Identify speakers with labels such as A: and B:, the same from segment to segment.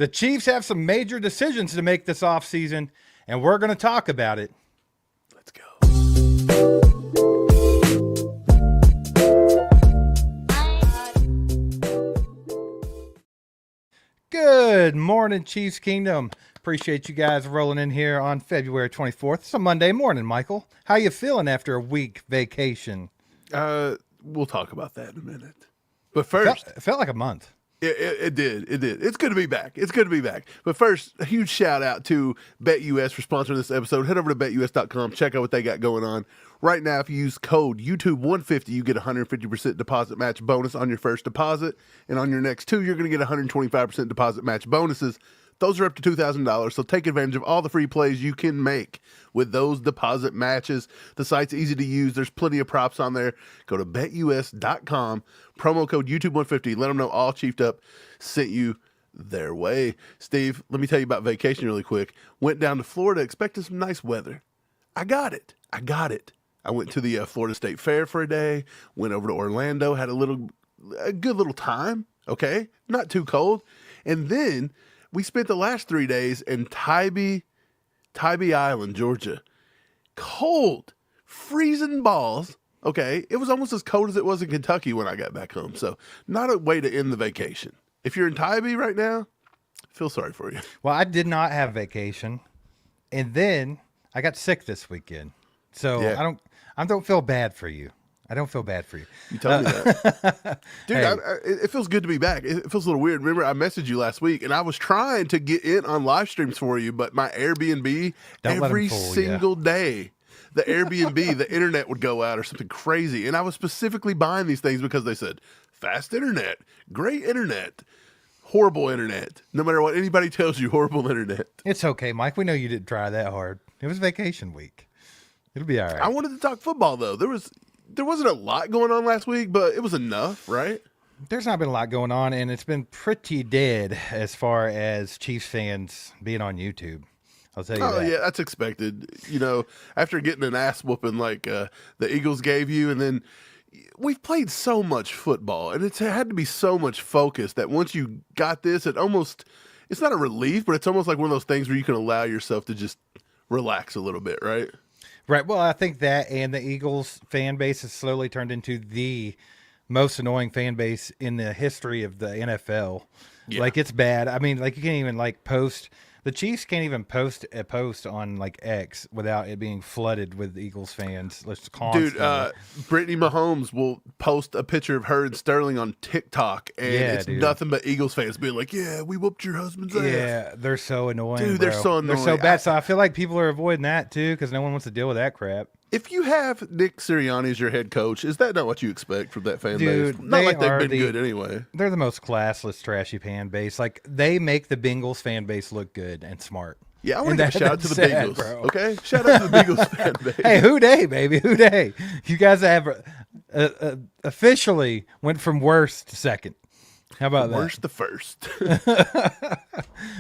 A: The Chiefs have some major decisions to make this offseason, and we're going to talk about it.
B: Let's go.
A: Good morning, Chiefs Kingdom. Appreciate you guys rolling in here on February 24th. It's a Monday morning, Michael. How you feeling after a week vacation?
B: We'll talk about that in a minute. But first,
A: It felt like a month.
B: It did. It's good to be back. But first, a huge shout out to BetUS for sponsoring this episode. Head over to betus.com. Check out what they got going on. Right now, if you use code YouTube150, you get a 150% deposit match bonus on your first deposit. And on your next two, you're going to get 125% deposit match bonuses. Those are up to $2,000, so take advantage of all the free plays you can make with those deposit matches. The site's easy to use. There's plenty of props on there. Go to betus.com, promo code YouTube150. Let them know All Chiefed Up sent you their way. Steve, let me tell you about vacation really quick. Went down to Florida, expecting some nice weather. I got it. I went to the Florida State Fair for a day, went over to Orlando, had a good little time, okay? Not too cold. And then we spent the last 3 days in Tybee Island, Georgia. Cold, freezing balls, okay? It was almost as cold as it was in Kentucky when I got back home. So not a way to end the vacation. If you're in Tybee right now, I feel sorry for you.
A: Well, I did not have vacation, and then I got sick this weekend. So yeah. I don't feel bad for you. I don't feel bad for you.
B: You told me that. Dude,
A: Hey.
B: It feels good to be back. It feels a little weird. Remember, I messaged you last week, and I was trying to get in on live streams for you, but my Airbnb, every single day, the Airbnb, the internet would go out or something crazy. And I was specifically buying these things because they said, fast internet, great internet, horrible internet. No matter what anybody tells you, horrible internet.
A: It's okay, Mike. We know you didn't try that hard. It was vacation week. It'll be all right.
B: I wanted to talk football, though. There wasn't a lot going on last week, but it was enough, right?
A: There's not been a lot going on, and it's been pretty dead as far as Chiefs fans being on YouTube. I'll tell you that.
B: Oh, yeah, that's expected. You know, after getting an ass whooping like the Eagles gave you, and then we've played so much football, and it's had to be so much focus that once you got this, it's not a relief, but it's almost like one of those things where you can allow yourself to just relax a little bit, right?
A: Right. Well, I think that and the Eagles fan base has slowly turned into the most annoying fan base in the history of the NFL.
B: Yeah.
A: Like, it's bad. I mean, like, you can't even post. The Chiefs can't even post a post on X without it being flooded with Eagles fans. Constantly.
B: Dude, Brittany Mahomes will post a picture of her and Sterling on TikTok, and it's nothing but Eagles fans being like, "Yeah, we whooped your husband's ass."
A: Yeah, they're so annoying.
B: Dude,
A: bro.
B: they're so annoying.
A: They're so bad. So I feel like people are avoiding that too because no one wants to deal with that crap.
B: If you have Nick Sirianni as your head coach, is that not what you expect from that fan
A: Dude,
B: base? Not like they've been good anyway.
A: They're the most classless, trashy fan base. Like, they make the Bengals fan base look good and smart.
B: Yeah, I want to give a shout out to the Bengals.
A: Bro.
B: Okay? Shout out to the Bengals fan base.
A: Hey, who day, baby? Who day? You guys have officially went from worst to second. How about that?
B: Worst to first.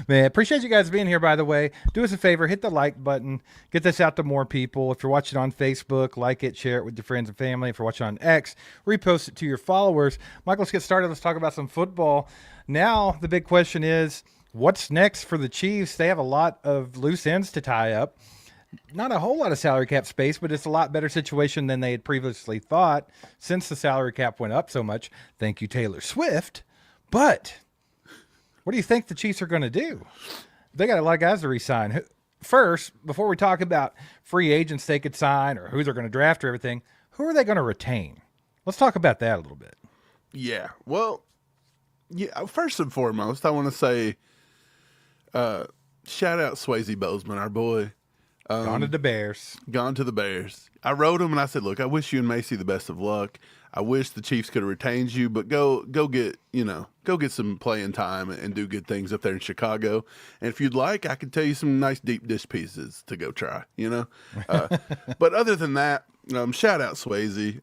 A: Man, appreciate you guys being here, by the way. Do us a favor, hit the like button. Get this out to more people. If you're watching on Facebook, like it, share it with your friends and family. If you're watching on X, repost it to your followers. Michael, let's get started. Let's talk about some football. Now, the big question is, what's next for the Chiefs? They have a lot of loose ends to tie up. Not a whole lot of salary cap space, but it's a lot better situation than they had previously thought since the salary cap went up so much. Thank you, Taylor Swift. But what do you think the Chiefs are going to do? They got a lot of guys to re-sign. First, before we talk about free agents they could sign or who they're going to draft or everything, who are they going to retain? Let's talk about that a little bit.
B: Yeah. Well, yeah. First and foremost, I want to say shout out Swayze Bozeman, our boy.
A: Gone to the Bears.
B: Gone to the Bears. I wrote him and I said, look, I wish you and Macy the best of luck. I wish the Chiefs could have retained you, but go get some playing time and do good things up there in Chicago. And if you'd like, I could tell you some nice deep dish pieces to go try, But other than that, shout out Swayze.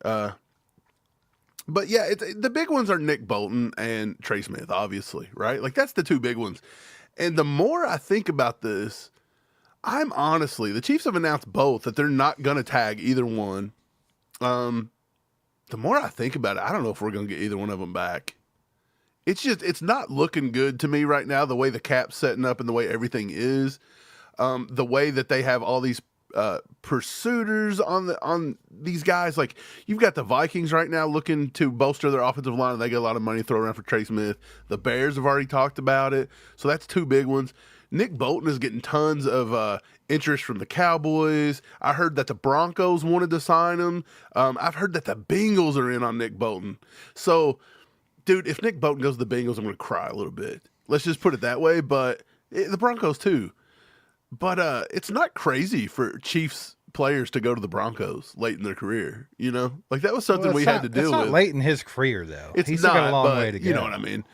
B: But yeah, the big ones are Nick Bolton and Trey Smith, obviously, right? Like, that's the two big ones. And the more I think about this, the Chiefs have announced both that they're not going to tag either one. The more I think about it, I don't know if we're going to get either one of them back. it's not looking good to me right now, the way the cap's setting up and the way everything is. The way that they have all these pursuiters on these guys. Like, you've got the Vikings right now looking to bolster their offensive line, and they get a lot of money thrown around for Trey Smith. The Bears have already talked about it, so that's two big ones. Nick Bolton is getting tons of interest from the Cowboys. I heard that the Broncos wanted to sign him. I've heard that the Bengals are in on Nick Bolton. So, dude, if Nick Bolton goes to the Bengals, I'm going to cry a little bit. Let's just put it that way, but the Broncos too. But it's not crazy for Chiefs players to go to the Broncos late in their career, you know? Like, that was something we had to deal with.
A: It's not late in his career, though.
B: He's
A: still
B: not,
A: got a long
B: but
A: way to go.
B: You know what I mean?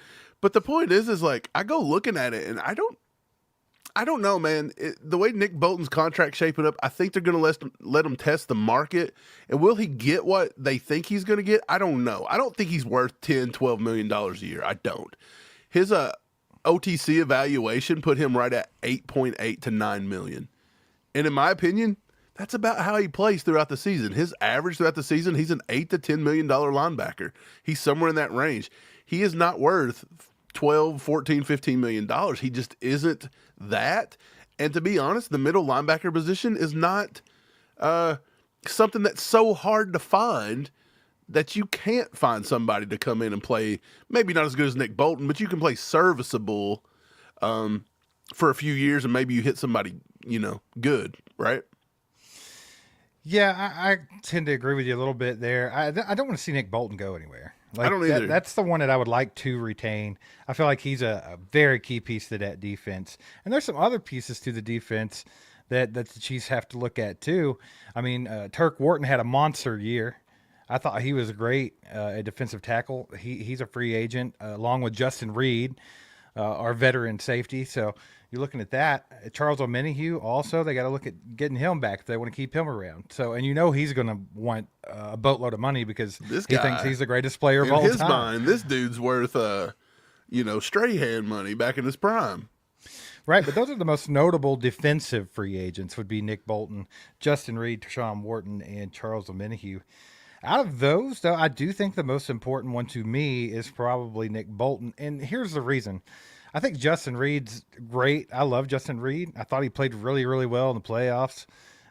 B: But the point is like, I go looking at it, and I don't know, man. The way Nick Bolton's contract shaping up, I think they're going to let him test the market. And will he get what they think he's going to get? I don't know. I don't think he's worth $10, $12 million a year. I don't. His OTC evaluation put him right at 8.8 to 9 million. And in my opinion, that's about how he plays throughout the season. His average throughout the season, he's an $8 to $10 million linebacker. He's somewhere in that range. He is not worth 12, 14, 15 million dollars. He just isn't that. And to be honest, the middle linebacker position is not something that's so hard to find that you can't find somebody to come in and play, maybe not as good as Nick Bolton, but you can play serviceable for a few years, and maybe you hit somebody, good, right?
A: Yeah, I tend to agree with you a little bit there. I don't want to see Nick Bolton go anywhere.
B: I don't either.
A: That's the one that I would like to retain. I feel like he's a very key piece to that defense. And there's some other pieces to the defense that the Chiefs have to look at too. I mean, Turk Wharton had a monster year. I thought he was great at defensive tackle. He's a free agent, along with Justin Reed, our veteran safety. So you're looking at that. Charles Omenihu also, they got to look at getting him back if they want to keep him around. So, and he's going to want a boatload of money because he thinks he's the greatest player of all time. In his
B: mind, this dude's worth, Strahan money back in his prime.
A: Right, but those are the most notable defensive free agents would be Nick Bolton, Justin Reed, Tershawn Wharton, and Charles Omenihu. Out of those, though, I do think the most important one to me is probably Nick Bolton. And here's the reason. I think Justin Reed's great. I love Justin Reed. I thought he played really, really well in the playoffs,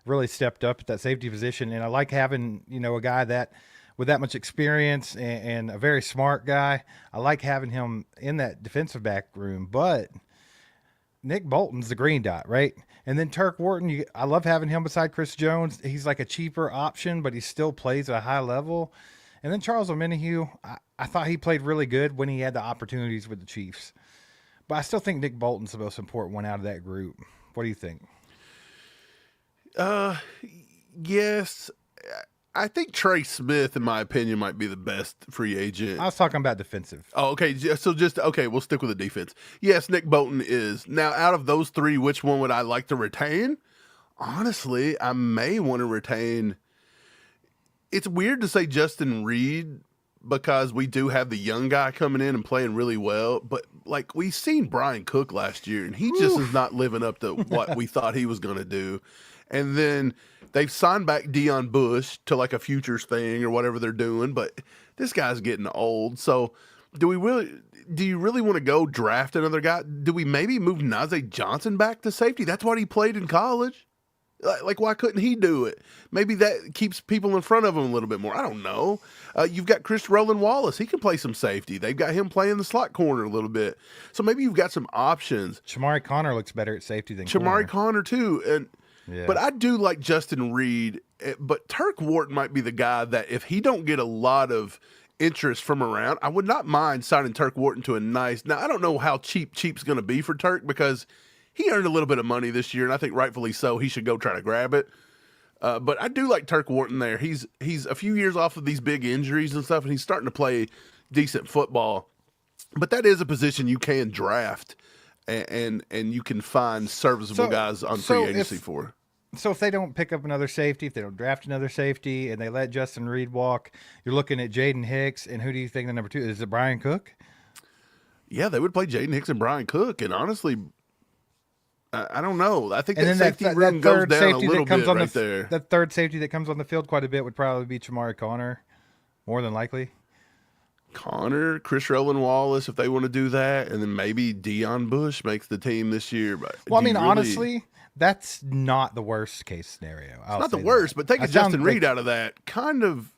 A: really stepped up at that safety position. And I like having, a guy that with that much experience and a very smart guy. I like having him in that defensive back room. But Nick Bolton's the green dot, right? And then Turk Wharton, I love having him beside Chris Jones. He's like a cheaper option, but he still plays at a high level. And then Charles Omenihu, I thought he played really good when he had the opportunities with the Chiefs. But I still think Nick Bolton's the most important one out of that group. What do you think?
B: Yes. I think Trey Smith, in my opinion, might be the best free agent.
A: I was talking about defensive.
B: Oh, okay. So we'll stick with the defense. Yes, Nick Bolton is. Now, out of those three, which one would I like to retain? Honestly, I may want to retain. It's weird to say Justin Reed because we do have the young guy coming in and playing really well. But, we've seen Brian Cook last year, and he just is not living up to what we thought he was going to do. And then they've signed back Deion Bush to a futures thing or whatever they're doing, but this guy's getting old. So do you really want to go draft another guy? Do we maybe move Najee Johnson back to safety? That's what he played in college. Why couldn't he do it? Maybe that keeps people in front of him a little bit more. I don't know. You've got Chris Roland Wallace. He can play some safety. They've got him playing the slot corner a little bit. So maybe you've got some options.
A: Shamari Connor looks better at safety than
B: Shamari
A: corner.
B: Connor too. And yeah. But I do like Justin Reed. But Turk Wharton might be the guy that if he don't get a lot of interest from around, I would not mind signing Turk Wharton to a nice. Now, I don't know how cheap's going to be for Turk because he earned a little bit of money this year, and I think rightfully so. He should go try to grab it. But I do like Turk Wharton there. He's a few years off of these big injuries and stuff, and he's starting to play decent football. But that is a position you can draft, and you can find serviceable guys on free agency for.
A: So if they don't pick up another safety, if they don't draft another safety, and they let Justin Reed walk, you're looking at Jaden Hicks, and who do you think the number two is? It Brian Cook?
B: Yeah, they would play Jaden Hicks and Brian Cook, and honestly, I don't know. I think that safety room goes down a little bit right there.
A: That third safety that comes on the field quite a bit would probably be Shamari Connor, more than likely.
B: Connor, Chris Rowland Wallace, if they want to do that, and then maybe Deion Bush makes the team this year. But
A: Well, I mean, honestly, that's not the worst case scenario.
B: It's not the worst, but taking Justin Reed out of that kind of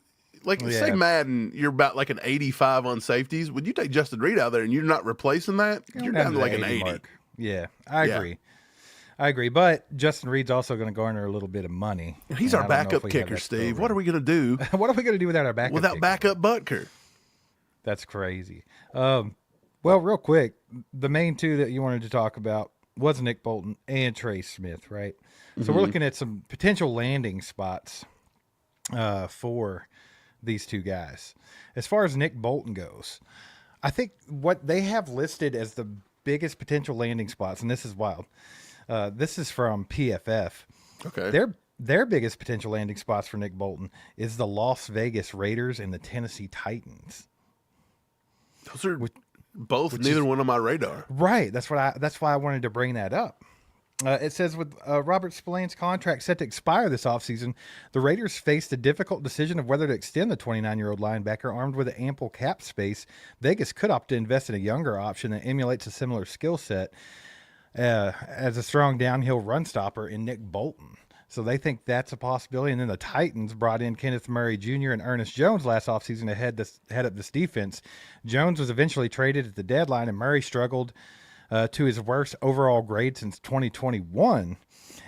B: like say Madden, you're about like an 85 on safeties. Would you take Justin Reed out there and you're not replacing that? You're down to like an 80.
A: Mark. Yeah, I agree. I agree, but Justin Reed's also going to garner a little bit of money.
B: He's our backup kicker, Steve. What are we going to do?
A: What are we going to do without our backup
B: without
A: kicker?
B: Backup Butker?
A: That's crazy. Well, real quick, the main two that you wanted to talk about was Nick Bolton and Trey Smith, right? So we're looking at some potential landing spots for these two guys. As far as Nick Bolton goes, I think what they have listed as the biggest potential landing spots, and this is wild. This is from PFF.
B: Okay.
A: Their biggest potential landing spots for Nick Bolton is the Las Vegas Raiders and the Tennessee Titans.
B: Those are neither one on my radar.
A: Right. That's why I wanted to bring that up. It says with Robert Spillane's contract set to expire this offseason, the Raiders faced a difficult decision of whether to extend the 29-year-old linebacker armed with ample cap space. Vegas could opt to invest in a younger option that emulates a similar skill set as a strong downhill run stopper in Nick Bolton. So they think that's a possibility. And then the Titans brought in Kenneth Murray Jr. and Ernest Jones last offseason to head up this defense. Jones was eventually traded at the deadline, and Murray struggled to his worst overall grade since 2021.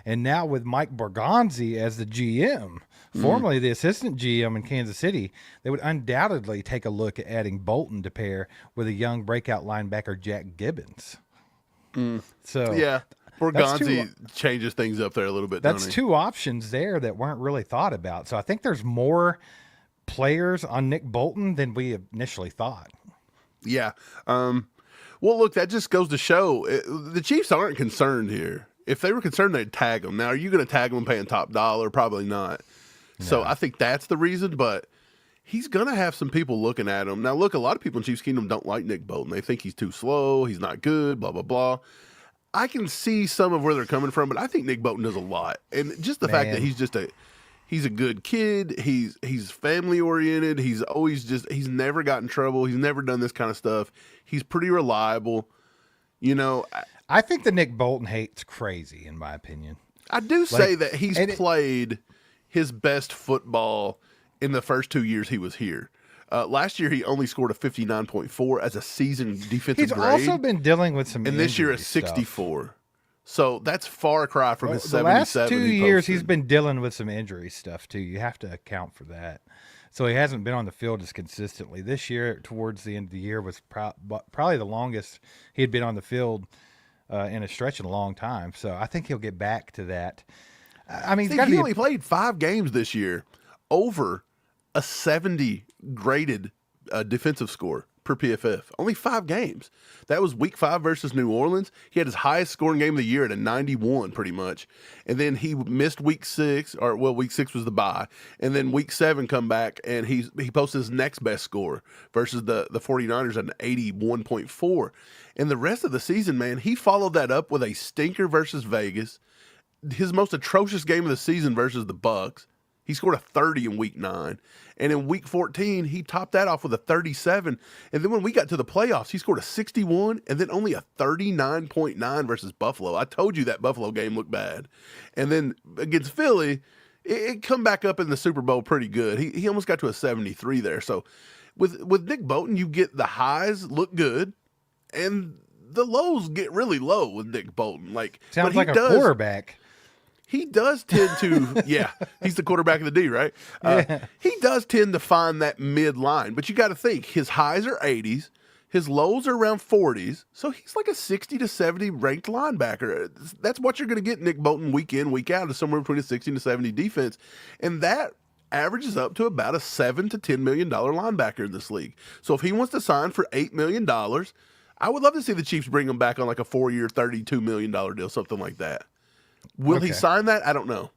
A: And now with Mike Borgonzi as the GM, formerly the assistant GM in Kansas City, they would undoubtedly take a look at adding Bolton to pair with a young breakout linebacker, Jack Gibbons. So
B: yeah, Borgonzi changes things up there a little bit.
A: That's two options there that weren't really thought about. So I think there's more players on Nick Bolton than we initially thought.
B: Yeah. Well, look, that just goes to show the Chiefs aren't concerned here. If they were concerned, they'd tag him. Now, are you going to tag him and pay him top dollar? Probably not. No. So I think that's the reason, but he's going to have some people looking at him. Now, look, a lot of people in Chiefs Kingdom don't like Nick Bolton. They think he's too slow. He's not good, blah, blah, blah. I can see some of where they're coming from, but I think Nick Bolton does a lot. And just the fact that he's a good kid. He's family oriented. He's never got in trouble. He's never done this kind of stuff. He's pretty reliable. You know,
A: I think the Nick Bolton hate's crazy, in my opinion.
B: I do say that he's played his best football in the first 2 years he was here. Last year, he only scored a 59.4 as a season defensive grade.
A: He's also been dealing with some
B: and this year a 64. Stuff. So that's far cry from his 77.
A: The last 2 years, he's been dealing with some injury stuff, too. You have to account for that. So he hasn't been on the field as consistently. This year, towards the end of the year, was probably the longest he had been on the field in a stretch in a long time. So I think he'll get back to that. I mean,
B: he only played 5 games this year over a 70 graded defensive score per PFF. Only 5 games. That was week 5 versus New Orleans. He had his highest scoring game of the year at a 91 pretty much. And then he missed week 6, week 6 was the bye. And then week 7 come back and he posted his next best score versus the 49ers at an 81.4. And the rest of the season, man, he followed that up with a stinker versus Vegas. His most atrocious game of the season versus the Bucs. He scored a 30 in week 9. And in week 14, he topped that off with a 37. And then when we got to the playoffs, he scored a 61 and then only a 39.9 versus Buffalo. I told you that Buffalo game looked bad. And then against Philly, it come back up in the Super Bowl pretty good. He almost got to a 73 there. So with Nick Bolton, you get the highs look good and the lows get really low with Nick Bolton.
A: Sounds like a quarterback.
B: He does tend to, he's the quarterback of the D, right? He does tend to find that mid-line. But you got to think, his highs are 80s, his lows are around 40s, so he's like a 60 to 70 ranked linebacker. That's what you're going to get Nick Bolton week in, week out, is somewhere between a 60 to 70 defense. And that averages up to about a $7 to $10 million linebacker in this league. So if he wants to sign for $8 million, I would love to see the Chiefs bring him back on like a 4-year, $32 million deal, something like that. Will he sign that? I don't know.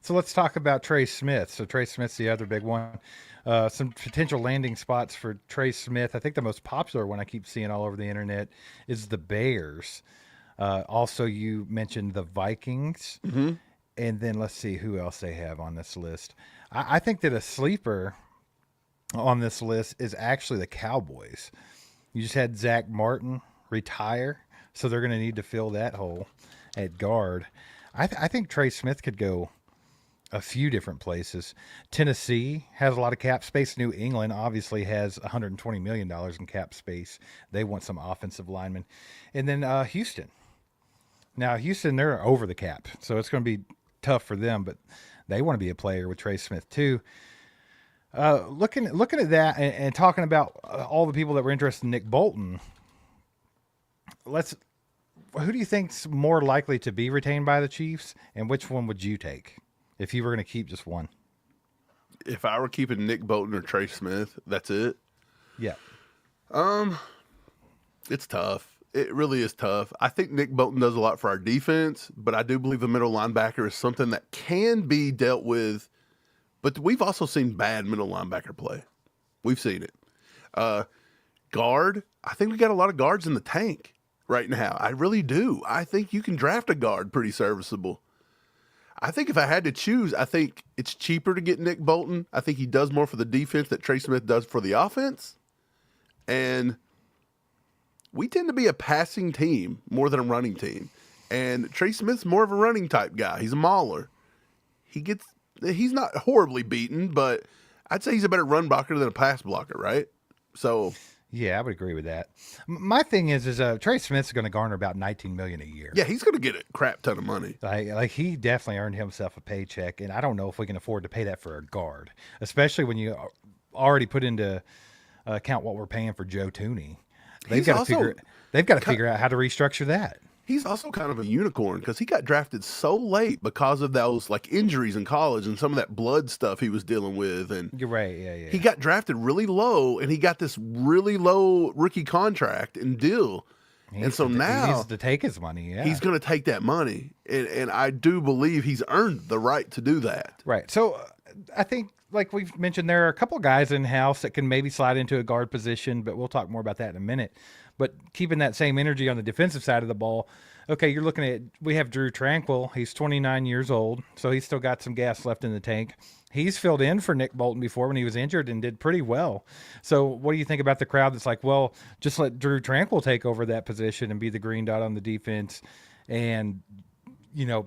A: So let's talk about Trey Smith. So Trey Smith's the other big one. Some potential landing spots for Trey Smith. I think the most popular one I keep seeing all over the internet is the Bears. Also, you mentioned the Vikings. Mm-hmm. And then let's see who else they have on this list. I think that a sleeper on this list is actually the Cowboys. You just had Zach Martin retire, so they're going to need to fill that hole at guard. I think Trey Smith could go a few different places. Tennessee has a lot of cap space. New England obviously has $120 million in cap space. They want some offensive linemen. And then Houston. Now, Houston, they're over the cap, so it's going to be tough for them, but they want to be a player with Trey Smith too. Looking at that and talking about all the people that were interested in Nick Bolton, who do you think's more likely to be retained by the Chiefs, and which one would you take if you were going to keep just one?
B: If I were keeping Nick Bolton or Trey Smith, that's it.
A: Yeah.
B: It's tough. It really is tough. I think Nick Bolton does a lot for our defense, but I do believe a middle linebacker is something that can be dealt with. But we've also seen bad middle linebacker play. We've seen it. Guard, I think we got a lot of guards in the tank right now. I really do. I think you can draft a guard pretty serviceable. I think if I had to choose, I think it's cheaper to get Nick Bolton. I think he does more for the defense that Trey Smith does for the offense. And we tend to be a passing team more than a running team. And Trey Smith's more of a running type guy. He's a mauler. He's not horribly beaten, but I'd say he's a better run blocker than a pass blocker, right? So
A: yeah, I would agree with that. My thing is Trey Smith's going to garner about $19 million a year.
B: yeah, he's going to get a crap ton of money.
A: Like he definitely earned himself a paycheck, and I don't know if we can afford to pay that for a guard, especially when you already put into account what we're paying for Joe Tooney. They've got to figure out how to restructure that.
B: He's also kind of a unicorn because he got drafted so late because of those like injuries in college and some of that blood stuff he was dealing with. And
A: You're right, yeah.
B: he got drafted really low, and he got this really low rookie contract and deal.
A: He
B: and so now
A: he needs to take his money. Yeah,
B: he's going to take that money, and I do believe he's earned the right to do that.
A: right. So I think, like we've mentioned, there are a couple guys in house that can maybe slide into a guard position, but we'll talk more about that in a minute. But keeping that same energy on the defensive side of the ball, okay, you're looking at, we have Drew Tranquill. He's 29 years old, so he's still got some gas left in the tank. He's filled in for Nick Bolton before when he was injured and did pretty well. So what do you think about the crowd that's like, well, just let Drew Tranquill take over that position and be the green dot on the defense and,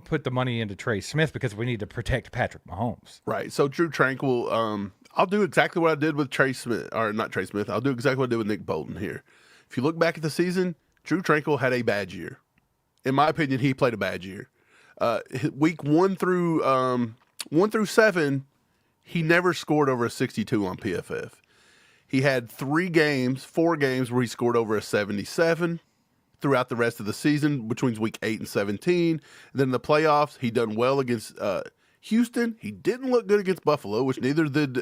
A: put the money into Trey Smith because we need to protect Patrick Mahomes.
B: Right. So Drew Tranquill, I'll do exactly what I did with Trey Smith, or not Trey Smith. I'll do exactly what I did with Nick Bolton here. If you look back at the season, Drew Tranquill had a bad year. In my opinion, he played a bad year. Week 1 through 7, he never scored over a 62 on PFF. He had 4 games where he scored over a 77 throughout the rest of the season between week 8 and 17. And then in the playoffs, he done well against Houston. He didn't look good against Buffalo, which neither did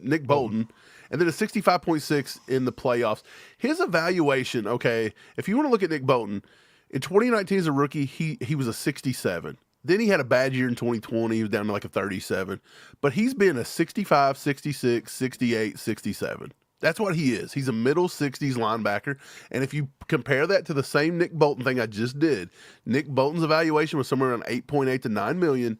B: Nick Bolton. And then a 65.6 in the playoffs. His evaluation, okay, if you want to look at Nick Bolton, in 2019 as a rookie, he was a 67. Then he had a bad year in 2020. He was down to like a 37. But he's been a 65, 66, 68, 67. That's what he is. He's a middle 60s linebacker. And if you compare that to the same Nick Bolton thing I just did, Nick Bolton's evaluation was somewhere around 8.8 to 9 million.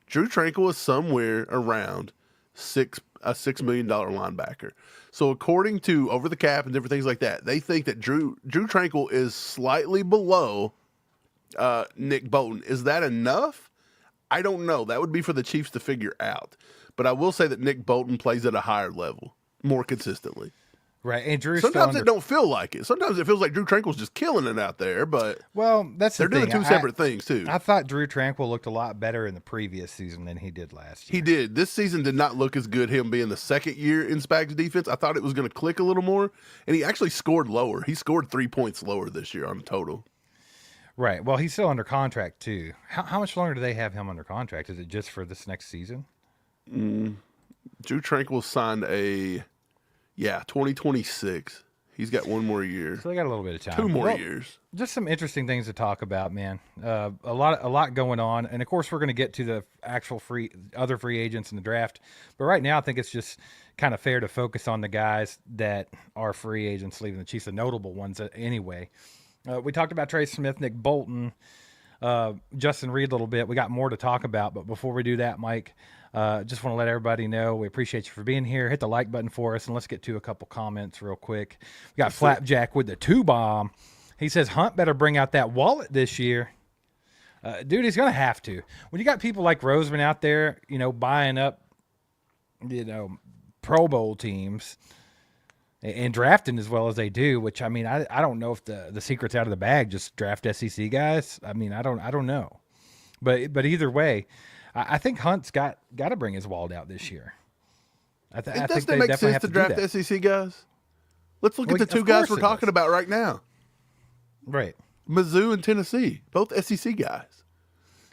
B: Drew Tranquill was somewhere around a $6 million linebacker. So according to Over the Cap and different things like that, they think that Drew Tranquill is slightly below Nick Bolton. Is that enough? I don't know. That would be for the Chiefs to figure out. But I will say that Nick Bolton plays at a higher level, more consistently.
A: Right, and Drew's
B: sometimes it don't feel like it. Sometimes it feels like Drew Tranquill's just killing it out there, but
A: they're
B: doing two separate things too.
A: I thought Drew Tranquill looked a lot better in the previous season than he did last year.
B: He did. This season did not look as good, him being the second year in Spags' defense. I thought it was going to click a little more, and he actually scored lower. He scored 3 points lower this year on the total.
A: Right. Well, he's still under contract too. How much longer do they have him under contract? Is it just for this next season?
B: Drew Tranquill signed 2026. He's got 1 more year.
A: So they got a little bit of time.
B: 2 more years.
A: Just some interesting things to talk about, man. A lot going on, and of course we're going to get to the actual other free agents in the draft. But right now, I think it's just kind of fair to focus on the guys that are free agents leaving the Chiefs, the notable ones anyway. We talked about Trey Smith, Nick Bolton, Justin Reed a little bit. We got more to talk about, but before we do that, Mike, Just want to let everybody know we appreciate you for being here. Hit the like button for us, and let's get to a couple comments real quick. We got Flapjack with the 2-bomb. He says Hunt better bring out that wallet this year. Dude, he's going to have to. When you got people like Roseman out there, buying up, Pro Bowl teams and drafting as well as they do, which, I don't know if the secret's out of the bag, just draft SEC guys. I don't know. But either way, I think Hunt's got to bring his wallet out this year. I think
B: doesn't
A: they
B: it make
A: definitely
B: sense
A: have
B: to
A: to
B: draft
A: do that.
B: SEC guys? Let's look at the two guys we're talking about right now.
A: Right.
B: Mizzou and Tennessee, both SEC guys.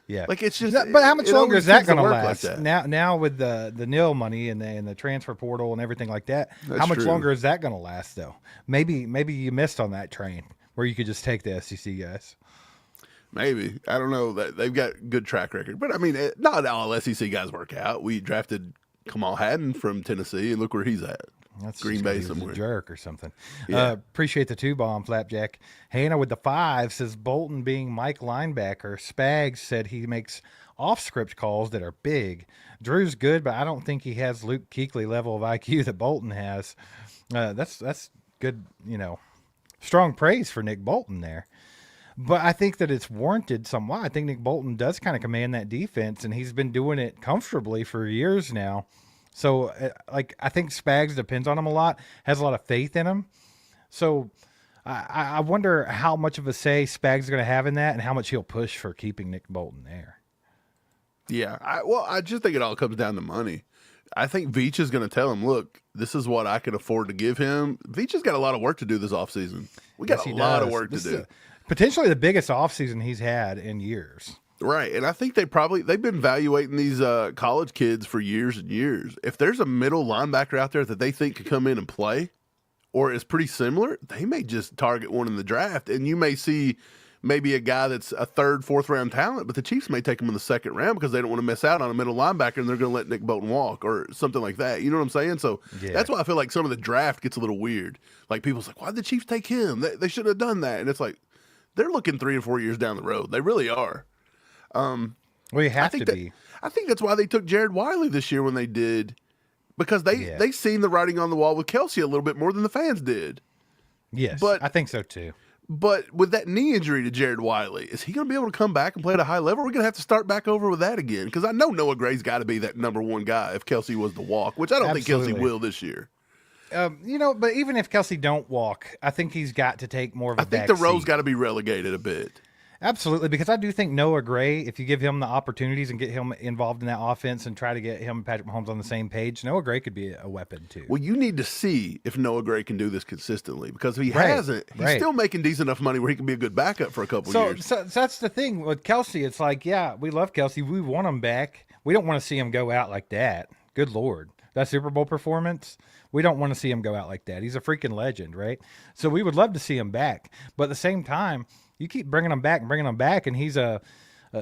A: Yeah,
B: it's just.
A: But how much longer is that going to
B: last?
A: Like now with the nil money and the transfer portal and everything like that,
B: That's
A: how much
B: true.
A: longer is that going to last though? Maybe you missed on that train where you could just take the SEC guys.
B: Maybe, I don't know. That they've got good track record, but not all SEC guys work out. We drafted Kamal Hadden from Tennessee, and look where he's at.
A: That's
B: Green
A: just
B: Bay
A: 'cause he was
B: somewhere.
A: a jerk or something.
B: Yeah.
A: Appreciate the 2-bomb, Flapjack. Hannah with the 5 says Bolton being Mike linebacker. Spags said he makes off-script calls that are big. Drew's good, but I don't think he has Luke Kuechly level of IQ that Bolton has. That's good, strong praise for Nick Bolton there. But I think that it's warranted somewhat. I think Nick Bolton does kind of command that defense, and he's been doing it comfortably for years now. So, I think Spags depends on him a lot, has a lot of faith in him. So, I wonder how much of a say Spags is going to have in that and how much he'll push for keeping Nick Bolton there.
B: Yeah, I just think it all comes down to money. I think Veach is going to tell him, look, this is what I can afford to give him. Veach has got a lot of work to do this offseason. We got a lot of work to do.
A: Potentially the biggest offseason he's had in years.
B: Right, and I think they've been evaluating these college kids for years and years. If there's a middle linebacker out there that they think could come in and play or is pretty similar, they may just target one in the draft, and you may see maybe a guy that's a third, fourth round talent, but the Chiefs may take him in the second round because they don't want to miss out on a middle linebacker, and they're going to let Nick Bolton walk or something like that. You know what I'm saying? So That's why I feel like some of the draft gets a little weird. Like people's like, why'd the Chiefs take him? They shouldn't have done that. And it's like, they're looking 3 and 4 years down the road. They really are.
A: Well, you have to be.
B: I think that's why they took Jared Wiley this year when they did, because they seen the writing on the wall with Kelce a little bit more than the fans did.
A: Yes,
B: but
A: I think so too.
B: But with that knee injury to Jared Wiley, is he going to be able to come back and play at a high level? We're going to have to start back over with that again, because I know Noah Gray's got to be that number one guy if Kelce was to walk, which I don't think Kelce will this year.
A: But even if Kelce don't walk, I think he's got to take more of a back
B: I think the role's
A: seat.
B: got to be relegated a bit.
A: Absolutely, because I do think Noah Gray, if you give him the opportunities and get him involved in that offense and try to get him and Patrick Mahomes on the same page, Noah Gray could be a weapon too.
B: Well, you need to see if Noah Gray can do this consistently, because if he hasn't, he's still making decent enough money where he can be a good backup for a couple years.
A: So that's the thing with Kelce. It's like, yeah, we love Kelce. We want him back. We don't want to see him go out like that. Good Lord. That Super Bowl performance, we don't want to see him go out like that. He's a freaking legend, right? So we would love to see him back. But at the same time, you keep bringing him back, and he's a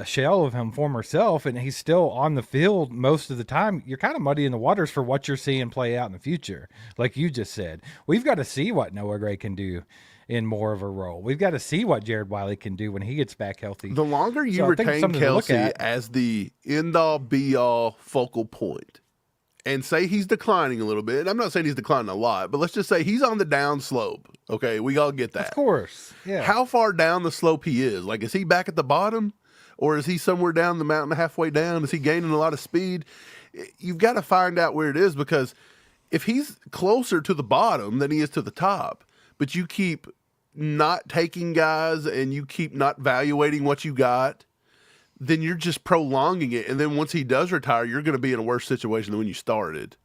A: shell of him former self, and he's still on the field most of the time. You're kind of muddying the waters for what you're seeing play out in the future. Like you just said, we've got to see what Noah Gray can do in more of a role. We've got to see what Jared Wiley can do when he gets back healthy.
B: The longer you retain Kelce as the end-all, be-all focal point, and say he's declining a little bit, and I'm not saying he's declining a lot, but let's just say he's on the down slope. Okay, we all get that.
A: Of course, yeah.
B: How far down the slope he is? Like, is he back at the bottom, or is he somewhere down the mountain halfway down? Is he gaining a lot of speed? You've got to find out where it is, because if he's closer to the bottom than he is to the top, but you keep not taking guys and you keep not evaluating what you got, then you're just prolonging it. And then once he does retire, you're going to be in a worse situation than when you started.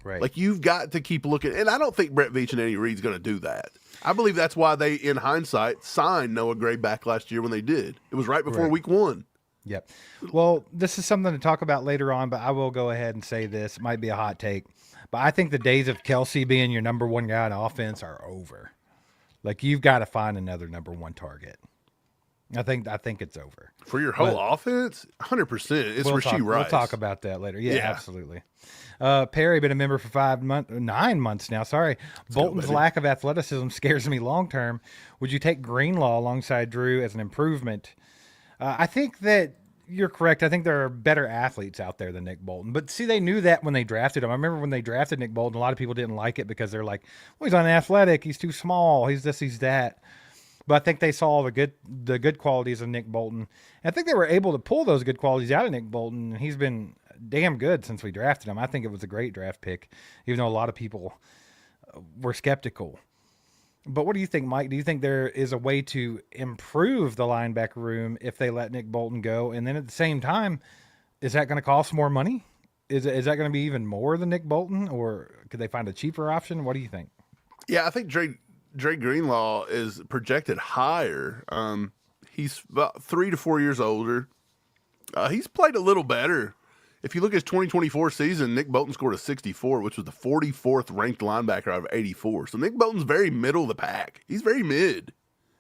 A: Right.
B: Like, you've got to keep looking. And I don't think Brett Veach and Andy Reid's going to do that. I believe that's why they, in hindsight, signed Noah Gray back last year when they did. It was right before week 1.
A: Yep. Well, this is something to talk about later on, but I will go ahead and say this. It might be a hot take, but I think the days of Kelce being your number one guy in offense are over. Like, you've got to find another number one target. I think it's over.
B: For your whole offense? 100%. It's Rasheed Rice.
A: We'll talk about that later. Yeah. Absolutely. Perry, been a member for 9 months now. Sorry. Bolton's lack of athleticism scares me long term. Would you take Greenlaw alongside Drew as an improvement? I think that you're correct. I think there are better athletes out there than Nick Bolton. But see, they knew that when they drafted him. I remember when they drafted Nick Bolton, a lot of people didn't like it because they're like, well, he's unathletic, he's too small, he's this, he's that. But I think they saw the good qualities of Nick Bolton. And I think they were able to pull those good qualities out of Nick Bolton. He's been damn good since we drafted him. I think it was a great draft pick, even though a lot of people were skeptical. But what do you think, Mike? Do you think there is a way to improve the linebacker room if they let Nick Bolton go? And then at the same time, is that going to cost more money? Is that going to be even more than Nick Bolton, or could they find a cheaper option? What do you think?
B: Yeah, I think Dre Greenlaw is projected higher. He's about 3 to 4 years older. He's played a little better. If you look at his 2024 season, Nick Bolton scored a 64, which was the 44th ranked linebacker out of 84. So Nick Bolton's very middle of the pack. He's very mid.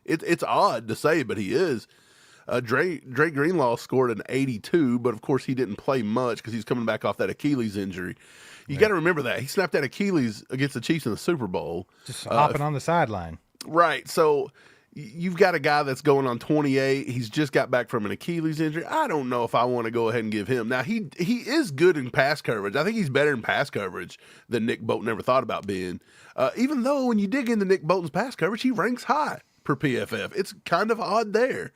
B: It's odd to say, but he is. Dre Greenlaw scored an 82, but of course he didn't play much because he's coming back off that Achilles injury. You got to remember that. He snapped that Achilles against the Chiefs in the Super Bowl.
A: Just hopping on the sideline.
B: Right. So you've got a guy that's going on 28. He's just got back from an Achilles injury. I don't know if I want to go ahead and give him. Now, he is good in pass coverage. I think he's better in pass coverage than Nick Bolton ever thought about being. Even though when you dig into Nick Bolton's pass coverage, he ranks high per PFF. It's kind of odd there.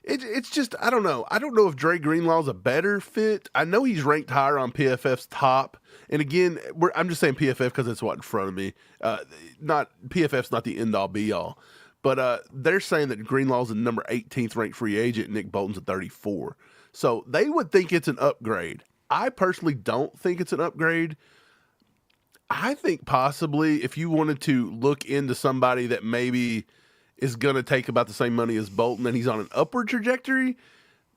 B: It's just, I don't know. I don't know if Dre Greenlaw's a better fit. I know he's ranked higher on PFF's top. And again, I'm just saying PFF because it's what in front of me. PFF's not the end-all, be-all. But they're saying that Greenlaw's the number 18th ranked free agent and Nick Bolton's at 34. So they would think it's an upgrade. I personally don't think it's an upgrade. I think possibly if you wanted to look into somebody that maybe is going to take about the same money as Bolton and he's on an upward trajectory,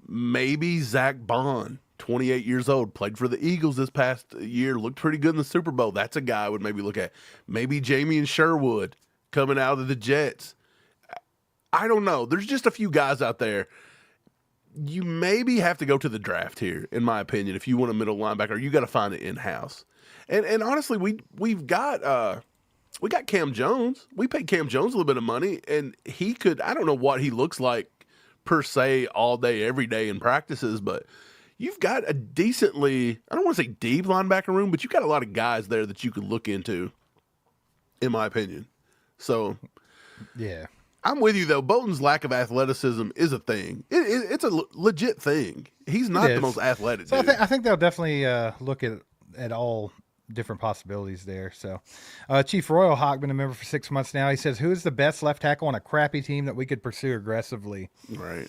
B: maybe Zach Bond, 28 years old, played for the Eagles this past year, looked pretty good in the Super Bowl. That's a guy I would maybe look at. Maybe Jamie and Sherwood coming out of the Jets. I don't know. There's just a few guys out there. You maybe have to go to the draft here, in my opinion, if you want a middle linebacker. You got to find it in-house. And honestly, we've got Cam Jones. We paid Cam Jones a little bit of money, and he could, I don't know what he looks like per se all day, every day in practices, but you've got a decently, I don't want to say deep linebacker room, but you've got a lot of guys there that you could look into, in my opinion. So,
A: yeah.
B: I'm with you, though. Bolton's lack of athleticism is a thing. It's a legit thing. He's not the most athletic
A: so
B: dude.
A: I think they'll definitely look at all different possibilities there. So Chief Royal Hawk, been a member for 6 months now. He says, who is the best left tackle on a crappy team that we could pursue aggressively?
B: Right.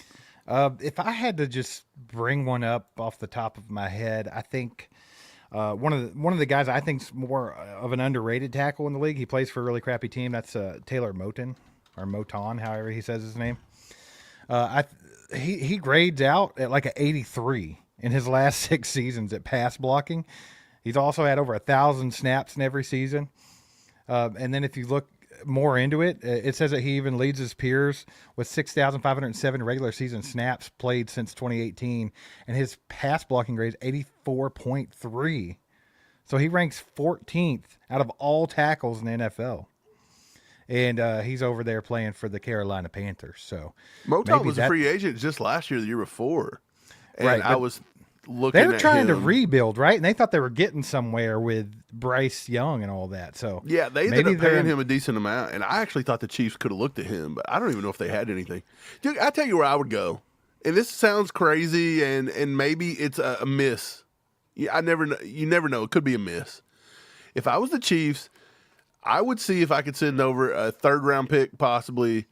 A: If I had to just bring one up off the top of my head, I think one of the guys I think is more of an underrated tackle in the league. He plays for a really crappy team. That's Taylor Moton, or Moton, however he says his name. He grades out at like an 83 in his last 6 seasons at pass blocking. He's also had over 1,000 snaps in every season. And then if you look more into it, it says that he even leads his peers with 6,507 regular season snaps played since 2018. And his pass blocking grade is 84.3. So he ranks 14th out of all tackles in the NFL. And he's over there playing for the Carolina Panthers. So
B: Moton was a free agent just last year, the year before. And
A: right,
B: I was looking
A: they're
B: at
A: trying to
B: him.
A: rebuild, right? And they thought they were getting somewhere with Bryce Young and all that. So
B: yeah, they ended up paying him a decent amount, and I actually thought the Chiefs could have looked at him, but I don't even know if they had anything. Dude, I tell you where I would go, and this sounds crazy, and maybe it's a miss. Yeah, you never know. It could be a miss. If I was the Chiefs, I would see if I could send over a 3rd-round pick possibly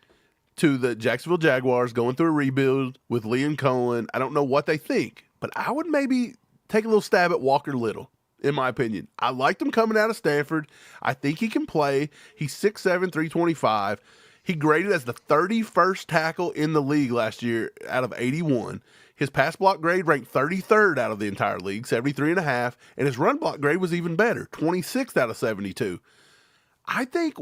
B: to the Jacksonville Jaguars going through a rebuild with Liam Cohen. I don't know what they think, but I would maybe take a little stab at Walker Little, in my opinion. I liked him coming out of Stanford. I think he can play. He's 6'7", 325. He graded as the 31st tackle in the league last year out of 81. His pass block grade ranked 33rd out of the entire league, 73.5, and his run block grade was even better, 26th out of 72. I think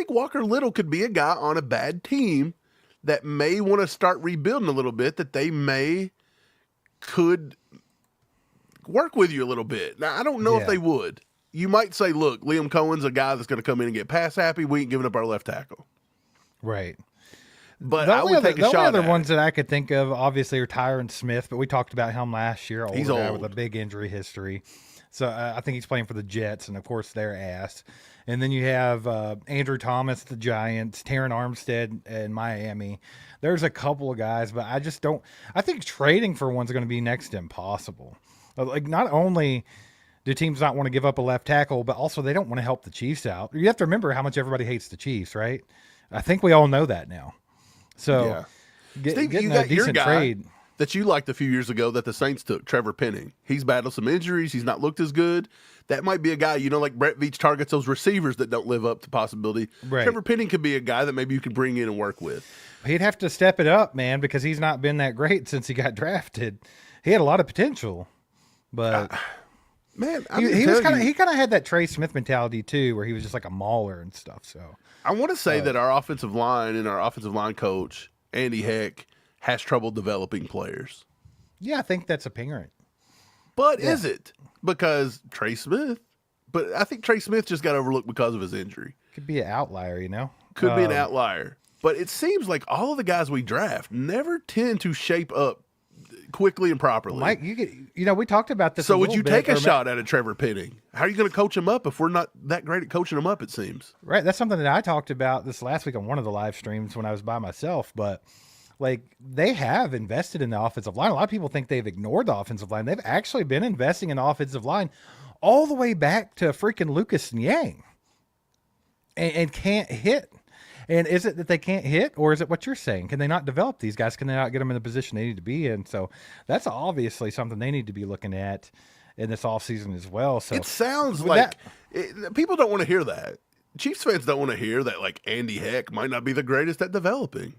B: Walker Little could be a guy on a bad team that may want to start rebuilding a little bit, that they could work with you a little bit. Now, I don't know if they would. You might say, look, Liam Cohen's a guy that's going to come in and get pass happy. We ain't giving up our left tackle.
A: Right.
B: But I would take a shot
A: The only other
B: at
A: ones
B: it.
A: that I could think of, obviously, are Tyron Smith, but we talked about him last year.
B: He's
A: Older guy
B: old.
A: with a big injury history. So I think he's playing for the Jets, and of course, their ass. And then you have Andrew Thomas, the Giants, Taron Armstead in Miami. There's a couple of guys, but I just don't. I think trading for one's going to be next to impossible. Like, not only do teams not want to give up a left tackle, but also they don't want to help the Chiefs out. You have to remember how much everybody hates the Chiefs, right? I think we all know that now. So,
B: Yeah. Steve,
A: getting
B: you
A: a
B: got your
A: decent
B: guy
A: trade.
B: that you liked a few years ago that the Saints took, Trevor Penning. He's battled some injuries. He's not looked as good. That might be a guy, like Brett Veach targets those receivers that don't live up to possibility.
A: Right.
B: Trevor Penning could be a guy that maybe you could bring in and work with.
A: He'd have to step it up, man, because he's not been that great since he got drafted. He had a lot of potential, but
B: Man,
A: he kind of had that Trey Smith mentality too, where he was just like a mauler and stuff. So
B: I want to say that our offensive line and our offensive line coach, Andy Heck, has trouble developing players.
A: yeah, I think that's apparent.
B: But is it? Because Trey Smith, but I think Trey Smith just got overlooked because of his injury.
A: Could be an outlier,
B: Could be an outlier. But it seems like all of the guys we draft never tend to shape up quickly and properly.
A: Mike, we talked about this.
B: So would you take a shot at a Trevor Penning? How are you going to coach him up if we're not that great at coaching him up, it seems?
A: Right. That's something that I talked about this last week on one of the live streams when I was by myself. But like, they have invested in the offensive line. A lot of people think they've ignored the offensive line. They've actually been investing in the offensive line all the way back to freaking Lucas Niang and can't hit. And is it that they can't hit, or is it what you're saying? Can they not develop these guys? Can they not get them in the position they need to be in? So that's obviously something they need to be looking at in this offseason as well. So
B: it sounds like people don't want to hear that. Chiefs fans don't want to hear that, like, Andy Heck might not be the greatest at developing.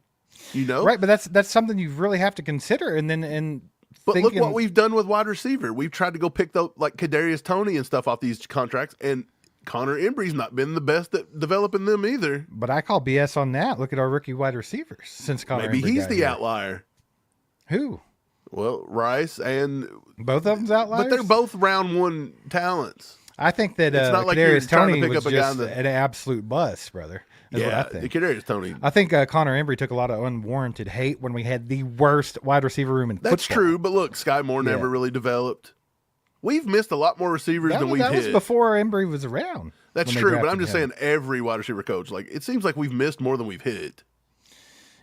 A: Right, but that's something you really have to consider.
B: But look what we've done with wide receiver. We've tried to go pick like Kadarius Toney and stuff off these contracts, and Connor Embry's not been the best at developing them either.
A: But I call BS on that. Look at our rookie wide receivers since Connor
B: Maybe
A: Embry
B: he's
A: got
B: the
A: here.
B: outlier.
A: Who?
B: Well, Rice and
A: Both of them's outliers?
B: But they're both round one talents.
A: I think that
B: It's not like you're
A: Kadarius
B: trying to
A: Toney
B: pick
A: was
B: up a guy
A: just an absolute bust, brother. That's what I think.
B: Kadarius Toney.
A: I think Connor Embry took a lot of unwarranted hate when we had the worst wide receiver room in football.
B: That's true, but look, Sky Moore never really developed. We've missed a lot more receivers than we've hit.
A: That was before Embry was around.
B: That's true, but I'm just saying every wide receiver coach, like, it seems like we've missed more than we've hit.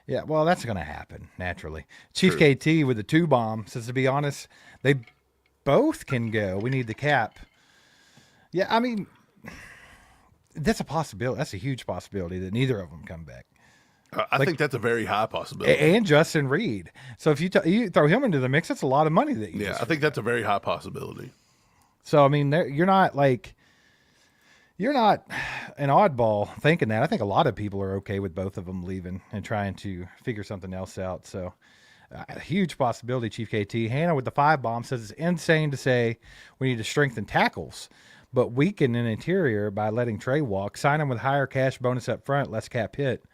A: Yeah, well, that's going to happen naturally. Chief KT with the 2-bomb says, to be honest, they both can go. We need the cap. Yeah, I mean, that's a possibility. That's a huge possibility that neither of them come back.
B: I think that's a very high possibility.
A: And Justin Reed. So if you throw him into the mix, that's a lot of money that you
B: I think that's a very high possibility.
A: So, I mean, you're not an oddball thinking that. I think a lot of people are okay with both of them leaving and trying to figure something else out. So, a huge possibility, Chief KT. Hannah with the 5-bomb says it's insane to say we need to strengthen tackles, but weaken an interior by letting Trey walk. Sign him with higher cash bonus up front, less cap hit.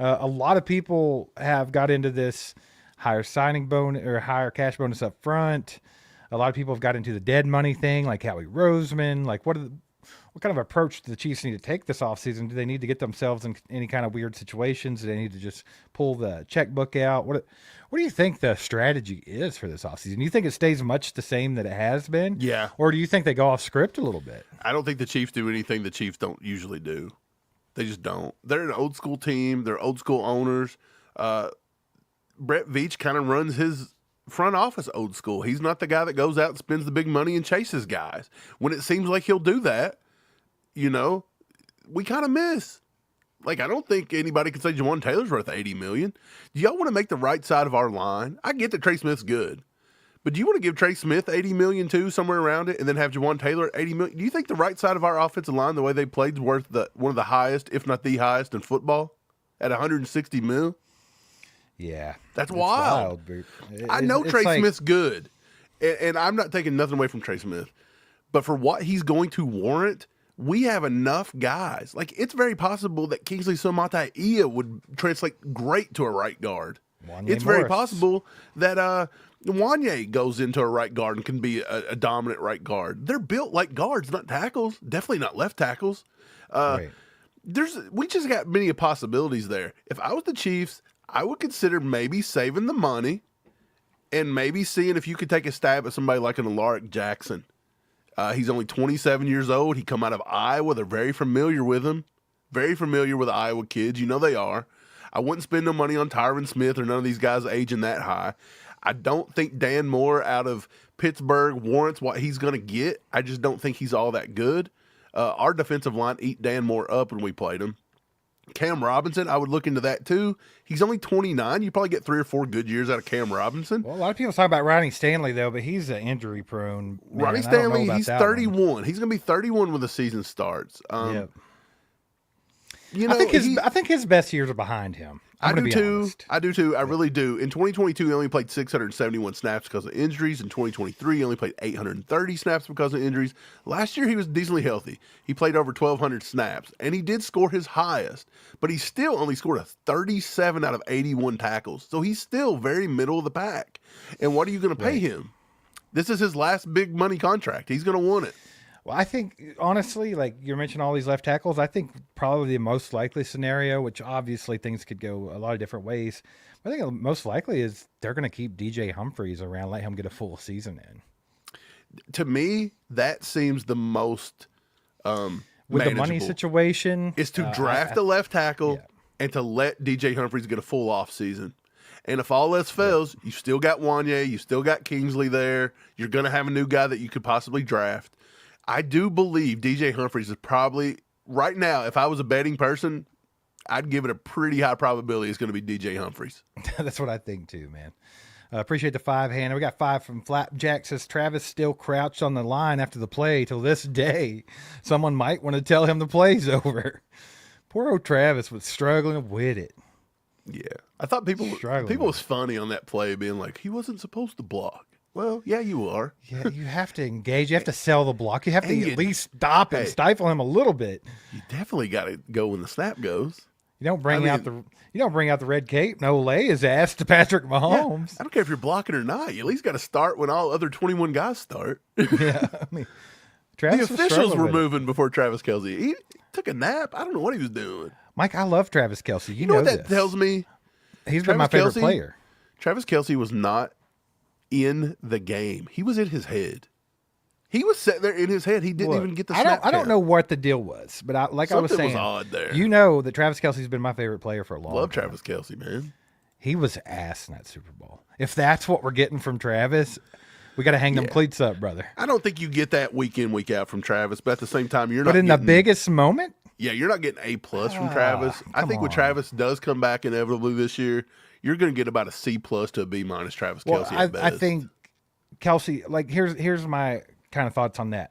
A: A lot of people have got into this higher signing bonus or higher cash bonus up front. A lot of people have got into the dead money thing, like Howie Roseman. Like, what kind of approach do the Chiefs need to take this offseason? Do they need to get themselves in any kind of weird situations? Do they need to just pull the checkbook out? What do you think the strategy is for this offseason? Do you think it stays much the same that it has been?
B: Yeah.
A: Or do you think they go off script a little bit?
B: I don't think the Chiefs do anything the Chiefs don't usually do. They just don't. They're an old school team. They're old school owners. Brett Veach kind of runs his front office old school. He's not the guy that goes out and spends the big money and chases guys. When it seems like he'll do that, we kind of miss. Like, I don't think anybody can say Jawan Taylor's worth $80 million. Do y'all want to make the right side of our line? I get that Trey Smith's good. But do you want to give Trey Smith $80 million too, somewhere around it, and then have Jawan Taylor at $80 million? Do you think the right side of our offensive line, the way they played, is worth one of the highest, if not the highest, in football at $160 million?
A: Yeah,
B: that's wild. I know Trey Smith's good, and I'm not taking nothing away from Trey Smith, but for what he's going to warrant, we have enough guys. Like, it's very possible that Kingsley Suamataia would translate great to a right guard. It's very possible that Wanye goes into a right guard and can be a dominant right guard. They're built like guards, not tackles. Definitely not left tackles.
A: Right.
B: we just got many possibilities there. If I was the Chiefs, I would consider maybe saving the money and maybe seeing if you could take a stab at somebody like an Alaric Jackson. He's only 27 years old. He come out of Iowa. They're very familiar with him. Very familiar with the Iowa kids. You know they are. I wouldn't spend no money on Tyron Smith or none of these guys aging that high. I don't think Dan Moore out of Pittsburgh warrants what he's going to get. I just don't think he's all that good. Our defensive line eat Dan Moore up when we played him. Cam Robinson, I would look into that too. He's only 29. You probably get 3 or 4 good years out of Cam Robinson.
A: Well, a lot of people talk about Ronnie Stanley, though, but he's injury prone.
B: Ronnie Stanley, he's 31. He's going to be 31 when the season starts.
A: Yep.
B: You know,
A: I think his best years are behind him.
B: I do too. I really do. In 2022, he only played 671 snaps because of injuries. In 2023, he only played 830 snaps because of injuries. Last year, he was decently healthy. He played over 1,200 snaps, and he did score his highest, but he still only scored a 37 out of 81 tackles. So he's still very middle of the pack. And what are you going to pay him? This is his last big money contract. He's going to want it.
A: Well, I think, honestly, like you mentioned all these left tackles, I think probably the most likely scenario, which obviously things could go a lot of different ways, but I think the most likely is they're going to keep DJ Humphries around, let him get a full season in.
B: To me, that seems the most
A: with the money situation.
B: Is to draft a left tackle and to let DJ Humphries get a full off season. And if all else fails, you still got Wanye, you still got Kingsley there. You're going to have a new guy that you could possibly draft. I do believe DJ Humphries is probably, right now, if I was a betting person, I'd give it a pretty high probability it's going to be DJ Humphries.
A: That's what I think too, man. Appreciate the 5, Hannah. We got 5 from Flapjack. Says Travis still crouched on the line after the play till this day. Someone might want to tell him the play's over. Poor old Travis was struggling with it.
B: Yeah. I thought people was funny on that play being like, he wasn't supposed to block. Well, yeah, you are.
A: Yeah, you have to engage. You have to sell the block. You have to at least stop and stifle him a little bit.
B: You definitely got to go when the snap goes.
A: You don't bring out the red cape. No, lay his ass to Patrick Mahomes.
B: Yeah, I don't care if you're blocking or not. You at least got to start when all other 21 guys start.
A: Yeah, I mean,
B: the officials were moving before Travis Kelce. He took a nap. I don't know what he was doing.
A: Mike, I love Travis Kelce. You
B: know what that tells me?
A: He's been my favorite player.
B: Travis Kelce was not in the game. He was in his head. He was sitting there in his head. He didn't even get the snap.
A: I don't know what the deal was, but I was saying,
B: something was odd there.
A: You know that Travis Kelce's been my favorite player for a long time.
B: Love Travis Kelce, man.
A: He was ass in that Super Bowl. If that's what we're getting from Travis, we got to hang them cleats up, brother.
B: I don't think you get that week in, week out from Travis, but at the same time, you're not.
A: But in the biggest moment,
B: yeah, you're not getting A+ from Travis. I think when Travis does come back inevitably this year, you're going to get about a C+ to a B- Travis Kelce.
A: I think Kelce, like here's my kind of thoughts on that.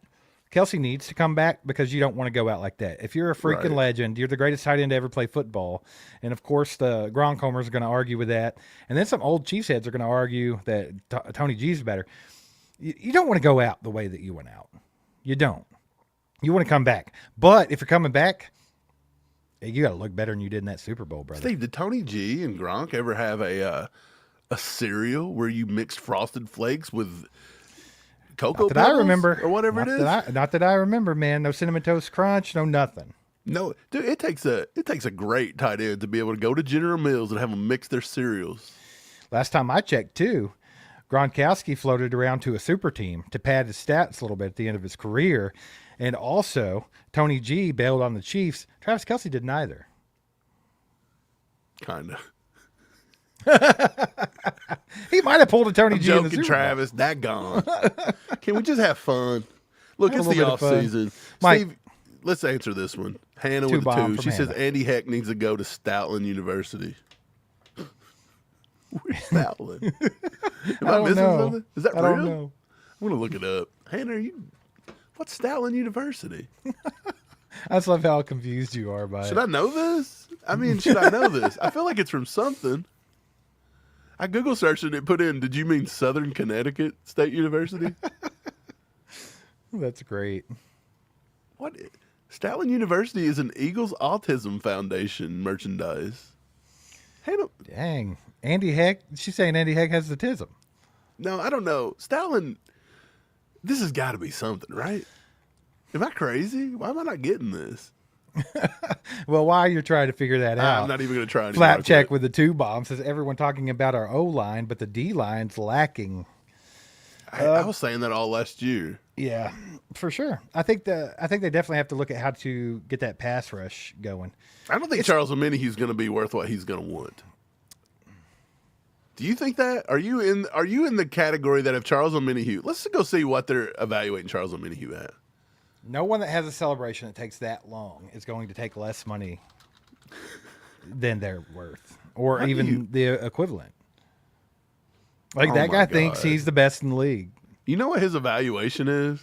A: Kelce needs to come back because you don't want to go out like that. If you're a freaking legend, you're the greatest tight end to ever play football. And of course, the Gronk homers are going to argue with that. And then some old Chiefs heads are going to argue that Tony G's better. You don't want to go out the way that you went out. You don't. You want to come back. But if you're coming back, you got to look better than you did in that Super Bowl, brother.
B: Steve, did Tony G and Gronk ever have a cereal where you mixed Frosted Flakes with Cocoa Pebbles?
A: I remember.
B: Or whatever it is?
A: Not that I remember, man. No Cinnamon Toast Crunch, no nothing.
B: No, dude, it takes a great tight end to be able to go to General Mills and have them mix their cereals.
A: Last time I checked, too, Gronkowski floated around to a super team to pad his stats a little bit at the end of his career. And also, Tony G bailed on the Chiefs. Travis Kelce did neither.
B: Kind of.
A: He might have pulled a Tony G in the Super Bowl.
B: Travis, that gone. Can we just have fun? Look, it's the off season. Steve, let's answer this one. Hannah with the 2. She says Andy Heck needs to go to Stoutland University. Where's Stoutland? Am I missing something? Is that real?
A: I don't know.
B: I'm going to look it up. Hannah, what's Stoutland University?
A: I just love how confused you are by it.
B: Should I know this? I mean, should I know this? I feel like it's from something. I Google searched it and put in, did you mean Southern Connecticut State University?
A: That's great.
B: What? Stoutland University is an Eagles Autism Foundation merchandise.
A: Dang. Andy Heck? She's saying Andy Heck has autism.
B: No, I don't know. Stoutland, this has got to be something, right? Am I crazy? Why am I not getting this?
A: Well, while you're trying to figure that out,
B: I'm not even going to try anymore.
A: Flap check with the two bombs says everyone talking about our O line, but the D line's lacking.
B: I was saying that all last year.
A: Yeah, for sure. I think they definitely have to look at how to get that pass rush going.
B: I don't think Charles Omenihu's going to be worth what he's going to want. Do you think that? Are you in the category that if Charles Omenihu, let's go see what they're evaluating Charles Omenihu at.
A: No one that has a celebration that takes that long is going to take less money than they're worth, or even the equivalent. Like that guy thinks he's the best in the league.
B: You know what his evaluation is?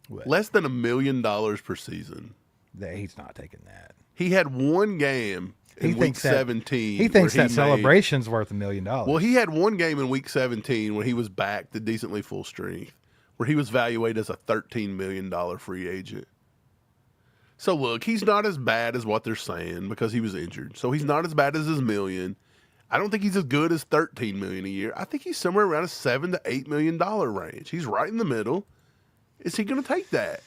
A: What?
B: Less than $1 million per season.
A: He's not taking that.
B: He had one game in week 17.
A: He thinks that celebration's worth $1 million.
B: Well, he had one game in week 17 when he was back to decently full strength, where he was valued as a $13 million free agent. So look, he's not as bad as what they're saying because he was injured. So he's not as bad as his $1 million. I don't think he's as good as $13 million a year. I think he's somewhere around a $7 to $8 million range. He's right in the middle. Is he going to take that?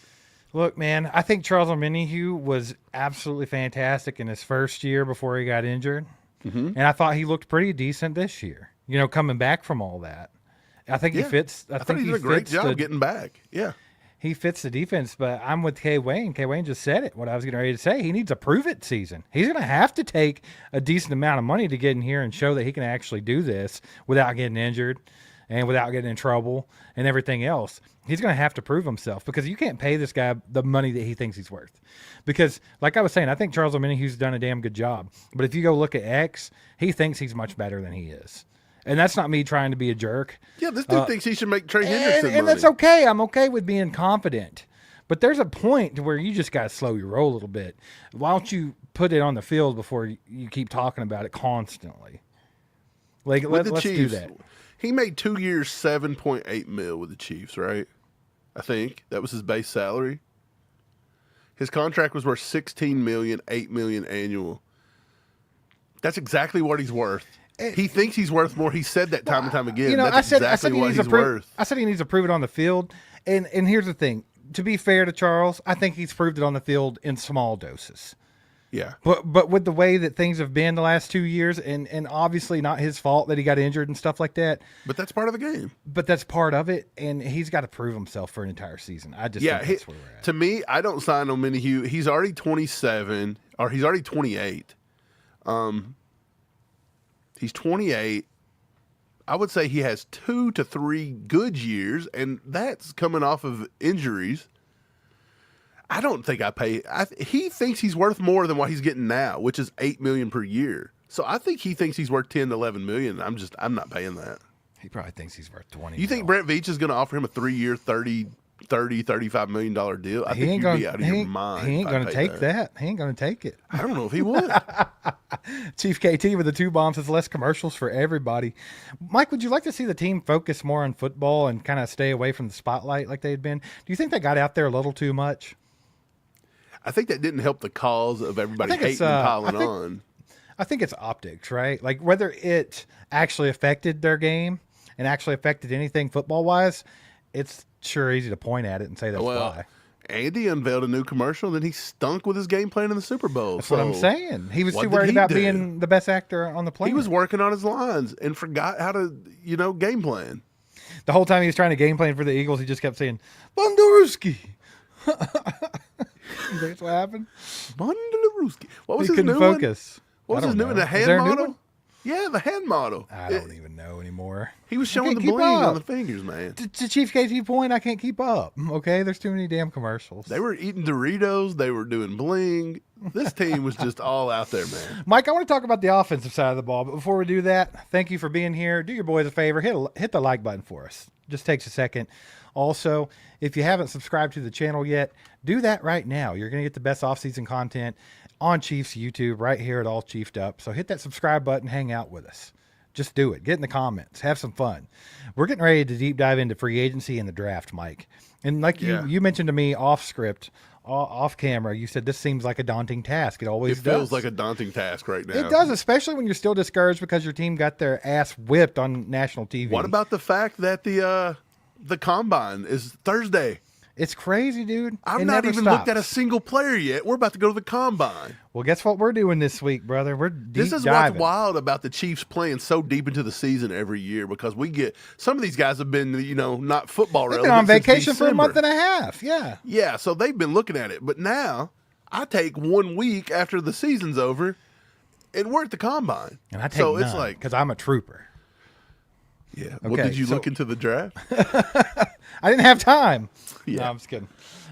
A: Look, man, I think Charles Omenihu was absolutely fantastic in his first year before he got injured. Mm-hmm. And I thought he looked pretty decent this year, coming back from all that. I think he fits. I think
B: he did a great job getting back. Yeah.
A: He fits the defense, but I'm with K. Wayne. K. Wayne just said it, what I was getting ready to say. He needs a prove-it season. He's going to have to take a decent amount of money to get in here and show that he can actually do this without getting injured and without getting in trouble and everything else. He's going to have to prove himself because you can't pay this guy the money that he thinks he's worth. Because, like I was saying, I think Charles Omenihu's done a damn good job. But if you go look at X, he thinks he's much better than he is. And that's not me trying to be a jerk.
B: Yeah, this dude thinks he should make Trey Hendrickson money.
A: And that's okay. I'm okay with being confident. But there's a point to where you just got to slow your roll a little bit. Why don't you put it on the field before you keep talking about it constantly? Like, let's do that.
B: He made 2 years, $7.8 million with the Chiefs, right? I think that was his base salary. His contract was worth $16 million, $8 million annual. That's exactly what he's worth. He thinks he's worth more. He said that time and time again. That's exactly what he's worth.
A: I said he needs to prove it on the field. And here's the thing. To be fair to Charles, I think he's proved it on the field in small doses.
B: Yeah.
A: But with the way that things have been the last 2 years, and obviously not his fault that he got injured and stuff like that.
B: But that's part of the game.
A: But that's part of it, and he's got to prove himself for an entire season. I just think that's where we're at.
B: To me, I don't sign Omenihu. He's already 27, or he's already 28. He's 28. I would say he has 2 to 3 good years, and that's coming off of injuries. I don't think I pay. He thinks he's worth more than what he's getting now, which is $8 million per year. So I think he thinks he's worth $10 to $11 million. I'm not paying that.
A: He probably thinks he's worth 20.
B: You think Brett Veach is going to offer him a 3-year, $35 million deal? I think you'd be out of your mind.
A: He ain't going to take that. He ain't going to take it.
B: I don't know if he would.
A: Chief KT with the 2 bombs says less commercials for everybody. Mike, would you like to see the team focus more on football and kind of stay away from the spotlight like they had been? Do you think they got out there a little too much?
B: I think that didn't help the cause of everybody hating and piling on.
A: I think it's optics, right? Like whether it actually affected their game and actually affected anything football-wise, it's sure easy to point at it and say that's why.
B: Andy unveiled a new commercial, then he stunk with his game plan in the Super Bowl.
A: That's what I'm saying. He was too worried about being the best actor on the planet.
B: He was working on his lines and forgot how to, game plan.
A: The whole time he was trying to game plan for the Eagles, he just kept saying, Bondaruski. That's what happened?
B: Bondaruski. What was
A: his new
B: focus? What was his new one? The hand model? Yeah, the hand model.
A: I don't even know anymore.
B: He was showing the bling on the fingers, man.
A: To Chief KT point, I can't keep up. Okay, there's too many damn commercials.
B: They were eating Doritos. They were doing bling. This team was just all out there, man.
A: Mike, I want to talk about the offensive side of the ball, but before we do that, thank you for being here. Do your boys a favor. Hit the like button for us. Just takes a second. Also, if you haven't subscribed to the channel yet, do that right now. You're going to get the best offseason content on Chiefs YouTube right here at All Chiefed Up. So hit that subscribe button, hang out with us. Just do it. Get in the comments. Have some fun. We're getting ready to deep dive into free agency and the draft, Mike. And like you mentioned to me off script, off camera, you said this seems like a daunting task. It always does.
B: It feels like a daunting task right now.
A: It does, especially when you're still discouraged because your team got their ass whipped on national TV.
B: What about the fact that the combine is Thursday?
A: It's crazy, dude.
B: I've
A: It
B: not
A: never
B: even looked at a
A: stops.
B: single player yet. We're about to go to the combine.
A: Well, guess what we're doing this week, brother? We're deep
B: This is
A: diving.
B: what's wild about the Chiefs playing so deep into the season every year, because we get some of these guys have been, not football
A: They've
B: relevant.
A: been on
B: since
A: vacation for a month
B: December.
A: and a half. Yeah.
B: Yeah, so they've been looking at it. But now I take 1 week after the season's over, and we're at the combine.
A: And I take
B: so
A: none
B: it's like,
A: because I'm a trooper.
B: yeah. Well,
A: Okay,
B: did you
A: so-
B: look into the draft?
A: I didn't have time.
B: Yeah.
A: No, I'm just kidding.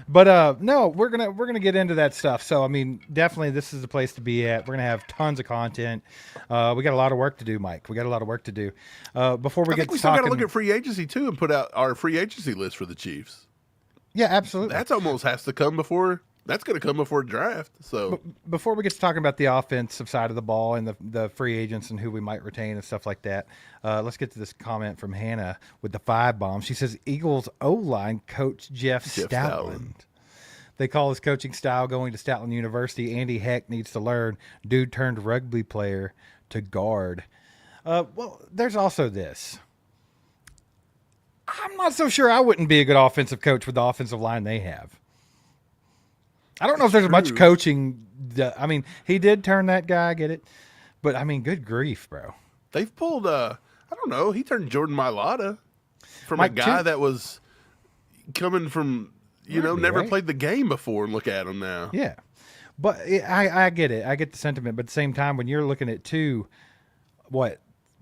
A: But no, we're gonna get into that stuff. So I mean, definitely this is the place to be at. We're gonna have tons of content. We got a lot of work to do, Mike. We got a lot of work to do. Before we
B: I
A: get
B: think we
A: to
B: still got
A: talking,
B: to look at free agency too and put out our free agency list for the Chiefs.
A: yeah, absolutely.
B: That's almost has to come before. That's going to come before draft. So
A: Before we get to talking about the offensive side of the ball and the free agents and who we might retain and stuff like that, let's get to this comment from Hannah with the 5 bomb. She says, Eagles O-line coach Jeff Stoutland. They call his coaching style going to Stoutland University. Andy Heck needs to learn. Dude turned rugby player to guard. Well, there's also this. I'm not so sure I wouldn't be a good offensive coach with the offensive line they have. I don't know if there's much
B: true.
A: coaching. I mean, he did turn that guy, I get it. But, I mean, good grief, bro.
B: they've pulled. I don't know. He turned Jordan Mailata from
A: Mike,
B: a guy
A: too.
B: that was coming from
A: Rugby,
B: never
A: right?
B: played the game before, and look at him now.
A: Yeah. But I get it. I get the sentiment. But at the same time, when you're looking at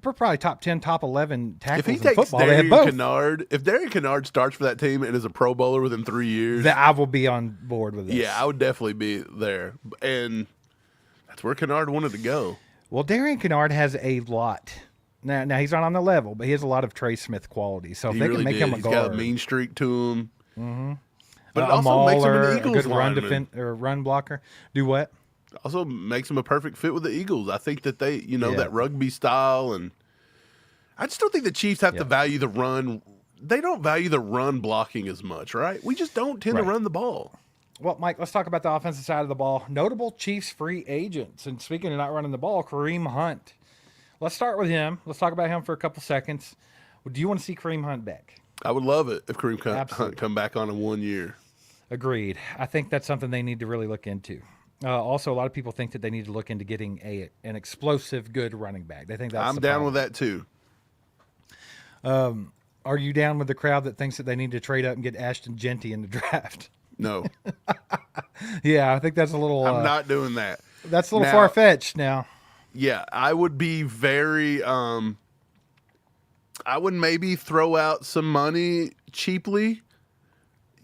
A: we're probably top 10, top 11
B: If
A: tackles
B: he
A: in
B: takes
A: football. They have
B: Darian
A: both.
B: Kennard, if Darian Kennard starts for that team and is a Pro Bowler within 3 years,
A: That I will be on board with this.
B: yeah, I would definitely be there. And that's where Kennard wanted to go.
A: Well, Darian Kennard has a lot. Now he's not on the level, but he has a lot of Trey Smith qualities. So if
B: He
A: they
B: really
A: can make
B: did.
A: him a
B: He's
A: guard,
B: got a mean streak to him. Mm-hmm. But it
A: a
B: also makes him
A: mauler,
B: an
A: a
B: Eagles
A: good run
B: lineman.
A: or run blocker. Do what?
B: Also makes him a perfect fit with the Eagles. I think that they,
A: Yeah.
B: that rugby style, and I just don't think the Chiefs have to value the run. They don't value the run blocking as much, right? We just don't tend to
A: Right.
B: run the ball.
A: Well, Mike, let's talk about the offensive side of the ball. Notable Chiefs free agents. And speaking of not running the ball, Kareem Hunt. Let's start with him. Let's talk about him for a couple seconds. Do you want to see Kareem Hunt back?
B: I would love it if Kareem
A: Absolutely.
B: Hunt come back on in 1 year.
A: Agreed. I think that's something they need to really look into. Also, a lot of people think that they need to look into getting an explosive, good running back. They think that's
B: I'm
A: the
B: down
A: problem.
B: with that too.
A: Are you down with the crowd that thinks that they need to trade up and get Ashton Genty in the draft?
B: No,
A: Yeah, I think that's a little.
B: I'm not doing that.
A: That's a little
B: Now-
A: far fetched. Now,
B: Yeah, I would be very. I would maybe throw out some money cheaply.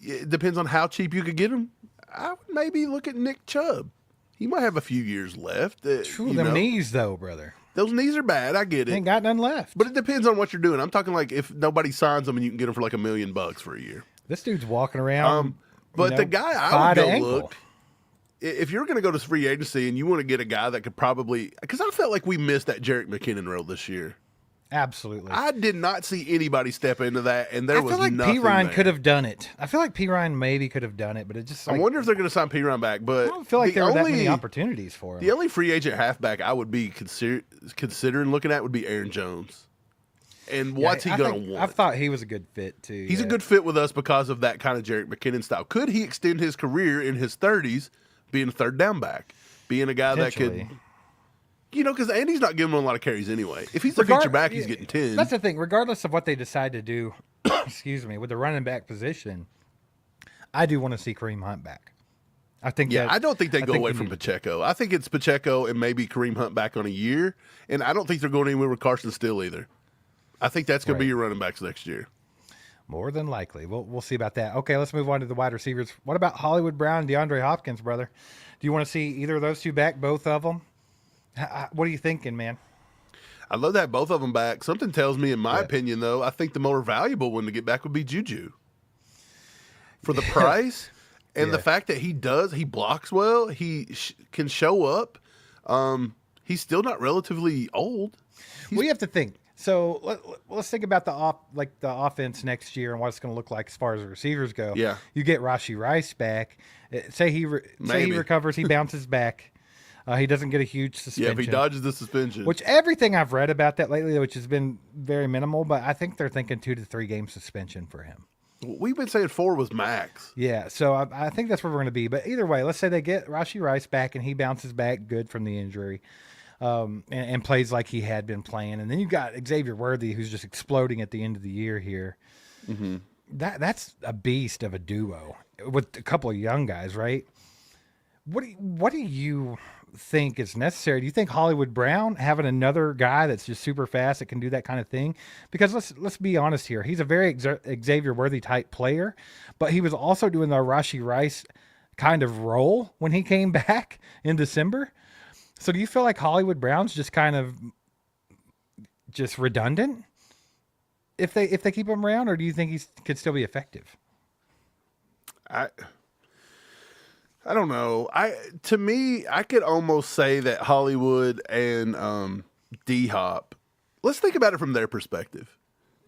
B: It depends on how cheap you could get him. I would maybe look at Nick Chubb. He might have a few years left.
A: True, them knees though, brother.
B: Those knees are bad. I get it.
A: Ain't got none left.
B: But it depends on what you're doing. I'm talking like if nobody signs them and you can get them for like $1 million for a year.
A: This dude's walking around.
B: But
A: you
B: the
A: know,
B: guy I
A: thigh
B: would
A: to
B: go
A: ankle.
B: look, if you're going to go to free agency and you want to get a guy that could probably, because I felt like we missed that Jerick McKinnon role this year.
A: Absolutely.
B: I did not see anybody step into that, and there
A: I
B: was
A: feel like
B: nothing
A: P. Ryan
B: there.
A: could have done it. I feel like P. Ryan maybe could have done it, but it just
B: I
A: like,
B: wonder if they're going to sign P. Ryan back. But
A: I don't feel like there were that many opportunities for him.
B: The only free agent halfback I would be considering looking at would be Aaron Jones. And what's he going to want?
A: I thought he was a good fit too.
B: He's a good fit with us because of that kind of Jerick McKinnon style. Could he extend his career in his 30s being a third down back, being a guy that could,
A: Potentially.
B: because Andy's not giving him a lot of carries anyway. If he's a feature back, he's getting 10.
A: That's the thing. Regardless of what they decide to do, excuse me, with the running back position, I do want to see Kareem Hunt back. I think.
B: Yeah,
A: that,
B: I don't think they go
A: think
B: away
A: we
B: from
A: need-
B: Pacheco. I think it's Pacheco and maybe Kareem Hunt back on a year. And I don't think they're going anywhere with Carson Steele either. I think that's going to be
A: Right.
B: your running backs next year.
A: More than likely. We'll see about that. Okay, let's move on to the wide receivers. What about Hollywood Brown and DeAndre Hopkins, brother? Do you want to see either of those two back, both of them? What are you thinking, man?
B: I'd love to have both of them back. Something tells me, in my opinion, though, I think the more valuable one to get back would be Juju. For the price and the fact that he blocks well, he can show up. He's still not relatively old.
A: Well, you have to think. So let's think about the offense next year and what it's going to look like as far as the receivers go.
B: Yeah.
A: You get Rashee Rice back. Say he
B: Maybe.
A: recovers, he bounces back. He doesn't get a huge
B: Yeah,
A: suspension.
B: if he dodges the suspension.
A: Which everything I've read about that lately, which has been very minimal, but I think they're thinking 2 to 3 game suspension for him.
B: We've been saying 4 was max.
A: Yeah, so I think that's where we're going to be. But either way, let's say they get Rashee Rice back and he bounces back good from the injury, and plays like he had been playing. And then you've got Xavier Worthy, who's just exploding at the end of the year here. Mm-hmm. That's a beast of a duo with a couple of young guys, right? What do you think is necessary? Do you think Hollywood Brown having another guy that's just super fast that can do that kind of thing? Because let's be honest here, he's a very Xavier Worthy type player, but he was also doing the Rashee Rice kind of role when he came back in December. So do you feel like Hollywood Brown's just kind of just redundant if they keep him around, or do you think he could still be effective?
B: I don't know. To me, I could almost say that Hollywood and D-Hop, let's think about it from their perspective.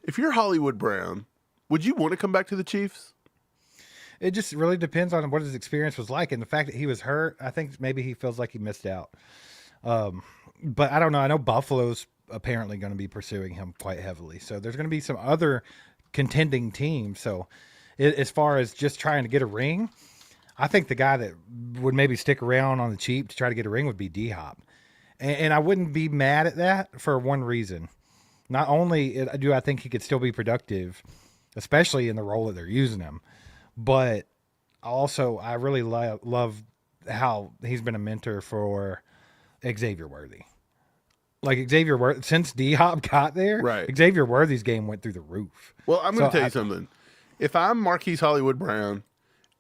B: If you're Hollywood Brown, would you want to come back to the Chiefs?
A: It just really depends on what his experience was like. And the fact that he was hurt, I think maybe he feels like he missed out. But I don't know. I know Buffalo's apparently going to be pursuing him quite heavily. So there's going to be some other contending teams. So as far as just trying to get a ring, I think the guy that would maybe stick around on the cheap to try to get a ring would be D-Hop. And I wouldn't be mad at that for one reason. Not only do I think he could still be productive, especially in the role that they're using him, but also I really love how he's been a mentor for Xavier Worthy. Like Xavier Worthy, since D-Hop got there,
B: right,
A: Xavier Worthy's game went through the roof.
B: Well, I'm going to tell you something. If I'm Marquise Hollywood Brown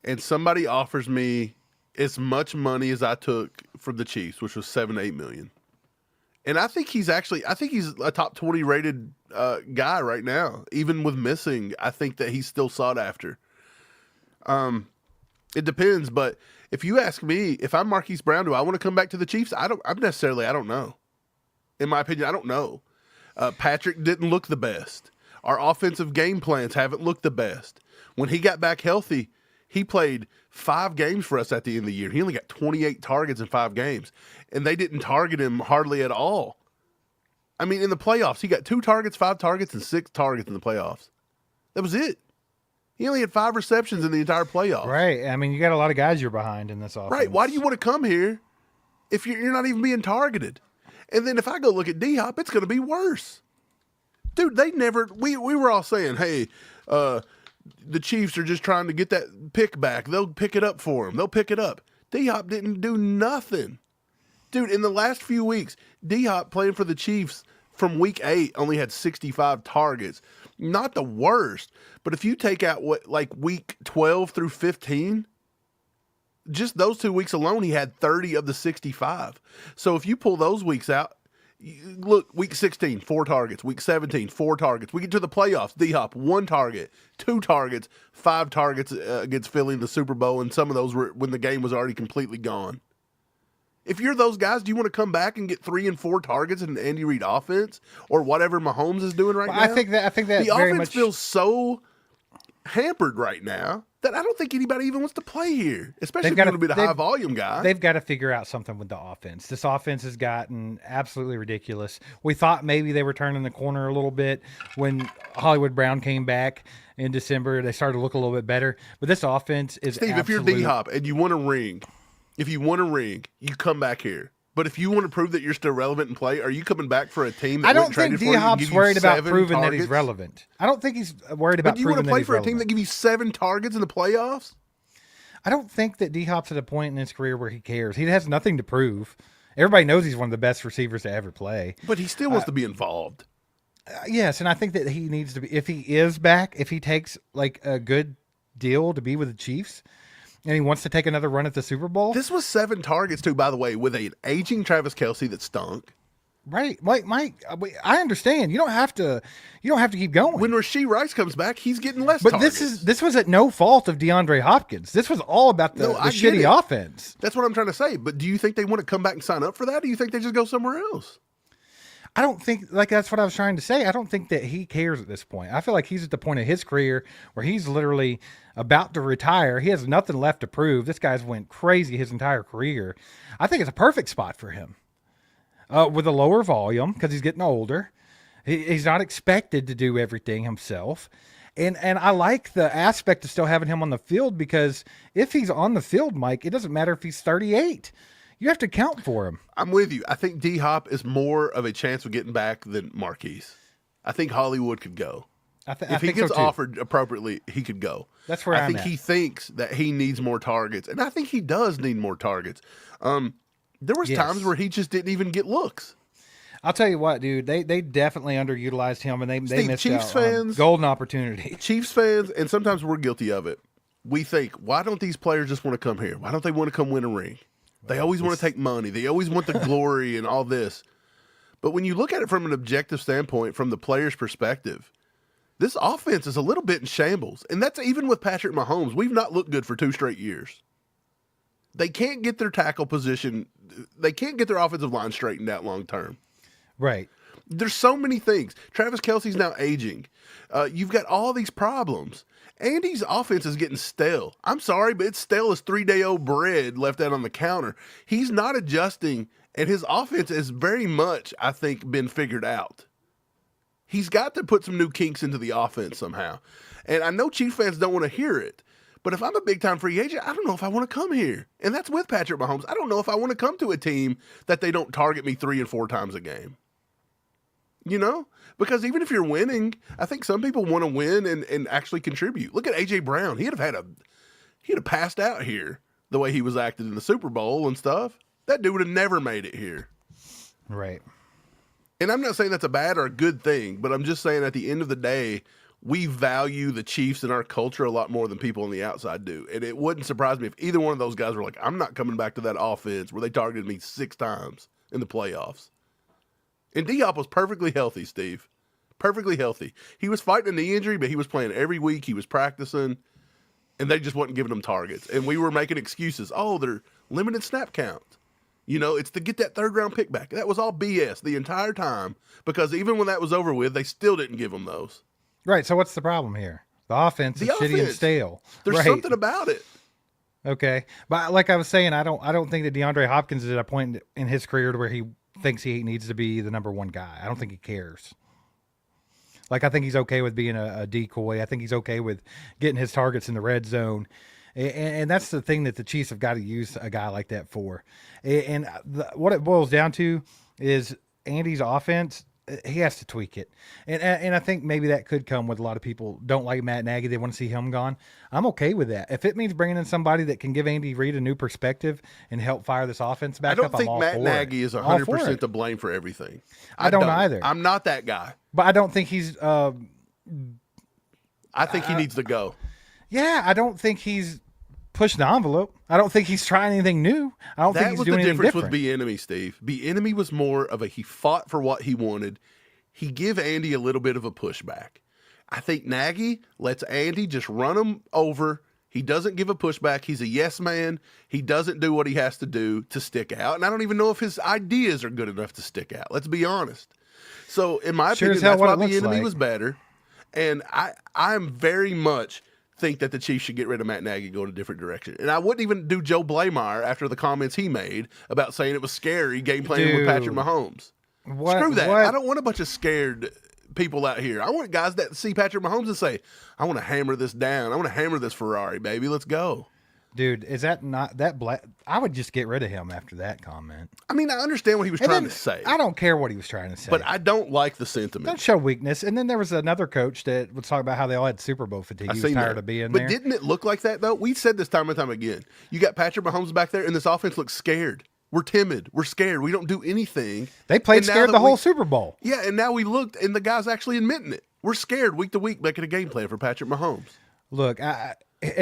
B: and somebody offers me as much money as I took from the Chiefs, which was $7 to $8 million, and I think he's a top 20 rated guy right now, even with missing. I think that he's still sought after. It depends, but if you ask me, if I'm Marquise Brown, do I want to come back to the Chiefs? I don't know. In my opinion, I don't know. Patrick didn't look the best. Our offensive game plans haven't looked the best. When he got back healthy, he played 5 games for us at the end of the year. He only got 28 targets in 5 games, and they didn't target him hardly at all. I mean, in the playoffs, he got 2 targets, 5 targets, and 6 targets in the playoffs. That was it. He only had 5 receptions in the entire playoffs.
A: Right. I mean, you got a lot of guys you're behind in this offense.
B: Right. Why do you want to come here if you're not even being targeted? And then if I go look at D-Hop, it's going to be worse. Dude, we were all saying, hey, the Chiefs are just trying to get that pick back. They'll pick it up for him. They'll pick it up. D-Hop didn't do nothing. Dude, in the last few weeks, D-Hop playing for the Chiefs from week 8 only had 65 targets. Not the worst, but if you take out week 12 through 15, just those 2 weeks alone, he had 30 of the 65. So if you pull those weeks out, look, week 16, 4 targets. Week 17, 4 targets. We get to the playoffs, D-Hop, 1 target, 2 targets, 5 targets against Philly in the Super Bowl, and some of those were when the game was already completely gone. If you're those guys, do you want to come back and get 3 and 4 targets in the Andy Reid offense or whatever Mahomes is doing now?
A: I think that
B: the offense feels so hampered right now that I don't think anybody even wants to play here, especially if you're going to be the high volume guy.
A: They've got to figure out something with the offense. This offense has gotten absolutely ridiculous. We thought maybe they were turning the corner a little bit when Hollywood Brown came back in December. They started to look a little bit better, but this offense is
B: Steve, if you're D-Hop and you want a ring, you come back here. But if you want to prove that you're still relevant and play, are you coming back for a team that
A: I don't think D-Hop's worried about proving that he's relevant. I don't think he's worried about proving that he's relevant. But do you want to play for a team
B: that give you 7 targets in the playoffs?
A: I don't think that D-Hop's at a point in his career where he cares. He has nothing to prove. Everybody knows he's one of the best receivers to ever play.
B: But he still wants to be involved.
A: Yes, and I think that he needs to be. If he is back, if he takes a good deal to be with the Chiefs, and he wants to take another run at the Super Bowl.
B: This was 7 targets too, by the way, with an aging Travis Kelce that stunk.
A: Right, Mike. I understand. You don't have to keep going.
B: When Rashee Rice comes back, he's getting less.
A: But
B: targets.
A: this was at no fault of DeAndre Hopkins. This was all about the shitty offense.
B: That's what I'm trying to say. But do you think they want to come back and sign up for that? Or do you think they just go somewhere else?
A: I don't think that's what I was trying to say. I don't think that he cares at this point. I feel like he's at the point of his career where he's literally about to retire. He has nothing left to prove. This guy's went crazy his entire career. I think it's a perfect spot for him with a lower volume because he's getting older. He's not expected to do everything himself. And I like the aspect of still having him on the field, because if he's on the field, Mike, it doesn't matter if he's 38. You have to count for him.
B: I'm with you. I think D-Hop is more of a chance of getting back than Marquise. I think Hollywood could go. If he gets offered appropriately, he could go.
A: That's where
B: I think he thinks that he needs more targets, and I think he does need more targets. There was times where he just didn't even get looks.
A: I'll tell you what, dude. They definitely underutilized him, and they missed
B: Chiefs
A: out
B: fans,
A: on golden opportunity.
B: Chiefs fans, and sometimes we're guilty of it. We think, why don't these players just want to come here? Why don't they want to come win a ring? They always want to take money. They always want the glory and all this. But when you look at it from an objective standpoint, from the player's perspective, this offense is a little bit in shambles. And that's even with Patrick Mahomes. We've not looked good for 2 straight years. They can't get their tackle position. They can't get their offensive line straightened out long term.
A: Right.
B: There's so many things. Travis Kelce's now aging. You've got all these problems. Andy's offense is getting stale. I'm sorry, but it's stale as 3-day-old bread left out on the counter. He's not adjusting, and his offense has very much, I think, been figured out. He's got to put some new kinks into the offense somehow. And I know Chiefs fans don't want to hear it, but if I'm a big-time free agent, I don't know if I want to come here. And that's with Patrick Mahomes. I don't know if I want to come to a team that they don't target me 3 and 4 times a game. You know? Because even if you're winning, I think some people want to win and actually contribute. Look at A.J. Brown. He'd have passed out here the way he was acting in the Super Bowl and stuff. That dude would have never made it here.
A: Right.
B: And I'm not saying that's a bad or a good thing, but I'm just saying at the end of the day, we value the Chiefs and our culture a lot more than people on the outside do. And it wouldn't surprise me if either one of those guys were like, I'm not coming back to that offense where they targeted me 6 times in the playoffs. And D-Hop was perfectly healthy, Steve. Perfectly healthy. He was fighting a knee injury, but he was playing every week. He was practicing, and they just wasn't giving him targets. And we were making excuses. Oh, they're limited snap count. You know, it's to get that 3rd-round pick back. That was all BS the entire time, because even when that was over with, they still didn't give him those.
A: Right, so what's the problem here? The offense is shitty and stale.
B: There's something about it.
A: Okay. But like I was saying, I don't think that DeAndre Hopkins is at a point in his career to where he thinks he needs to be the number 1 guy. I don't think he cares. Like, I think he's okay with being a decoy. I think he's okay with getting his targets in the red zone. And that's the thing that the Chiefs have got to use a guy like that for. And what it boils down to is Andy's offense, he has to tweak it. And I think maybe that could come with a lot of people don't like Matt Nagy. They want to see him gone. I'm okay with that. If it means bringing in somebody that can give Andy Reid a new perspective and help fire this offense back up, I'm all for it.
B: I don't think Matt Nagy is 100% to blame for everything.
A: I don't either.
B: I'm not that guy.
A: But I don't think he's...
B: I think he needs to go.
A: Yeah, I don't think he's pushing the envelope. I don't think he's trying anything new. I don't think he's doing anything different.
B: That was the difference with Bieniemy, Steve. Bieniemy was more of he fought for what he wanted. He give Andy a little bit of a pushback. I think Nagy lets Andy just run him over. He doesn't give a pushback. He's a yes man. He doesn't do what he has to do to stick out. And I don't even know if his ideas are good enough to stick out. Let's be honest. So, in my opinion, that's why Bieniemy was better. And I'm very much think that the Chiefs should get rid of Matt Nagy and go in a different direction. And I wouldn't even do Joe Blameyer after the comments he made about saying it was scary game planning with Patrick Mahomes. Screw that. I don't want a bunch of scared people out here. I want guys that see Patrick Mahomes and say, I want to hammer this down. I want to hammer this Ferrari, baby. Let's go.
A: Dude, is that not that black? I would just get rid of him after that comment.
B: I mean, I understand what he was trying to say.
A: I don't care what he was trying to say.
B: But I don't like the sentiment.
A: Don't show weakness. And then there was another coach that was talking about how they all had Super Bowl fatigue. He was tired of being there.
B: But didn't it look like that, though? We said this time and time again. You got Patrick Mahomes back there, and this offense looks scared. We're timid. We're scared. We don't do anything.
A: They played scared the whole Super Bowl.
B: Yeah, and now we looked, and the guy's actually admitting it. We're scared week to week making a game plan for Patrick Mahomes.
A: Look, at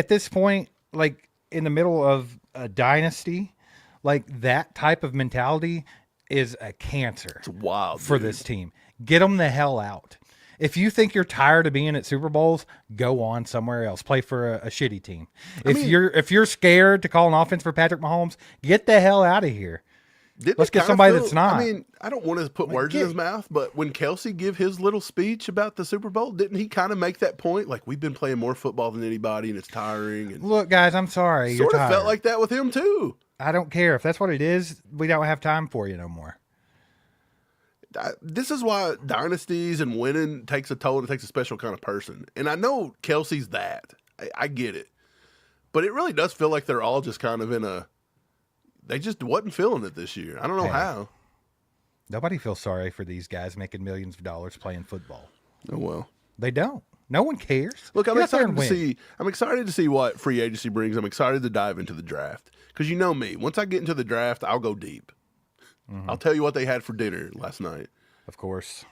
A: this point, like, in the middle of a dynasty, like that type of mentality is a cancer.
B: It's wild
A: for this team. Get them the hell out. If you think you're tired of being at Super Bowls, go on somewhere else. Play for a shitty team. If you're scared to call an offense for Patrick Mahomes, get the hell out of here. Let's get somebody that's not.
B: I mean, I don't want to put words in his mouth, but when Kelce give his little speech about the Super Bowl, didn't he kind of make that point? Like, we've been playing more football than anybody, and it's tiring. And
A: look, guys, I'm sorry.
B: Sort of felt like that with him, too.
A: I don't care. If that's what it is, we don't have time for you no more.
B: This is why dynasties and winning takes a toll and it takes a special kind of person. And I know Kelce's that. I get it. But it really does feel like they're all just kind of they just wasn't feeling it this year. I don't know how.
A: Nobody feels sorry for these guys making millions of dollars playing football.
B: Oh, well.
A: They don't. No one cares.
B: Look, I'm excited to see what free agency brings. I'm excited to dive into the draft. Because you know me. Once I get into the draft, I'll go deep. Mm-hmm. I'll tell you what they had for dinner last night.
A: Of course.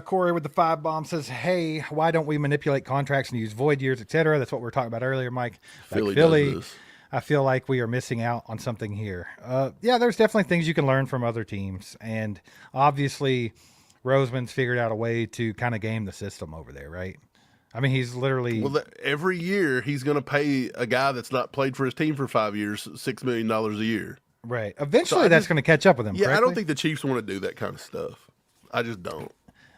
A: Corey with the 5 bomb says, hey, why don't we manipulate contracts and use void years, etc.? That's what we were talking about earlier, Mike.
B: Philly does this.
A: I feel like we are missing out on something here. Yeah, there's definitely things you can learn from other teams. And obviously, Roseman's figured out a way to kind of game the system over there, right? I mean, he's literally...
B: Well, every year, he's going to pay a guy that's not played for his team for 5 years $6 million a year.
A: Right. Eventually, that's going to catch up with him.
B: Yeah,
A: correctly?
B: I don't think the Chiefs want to do that kind of stuff. I just don't.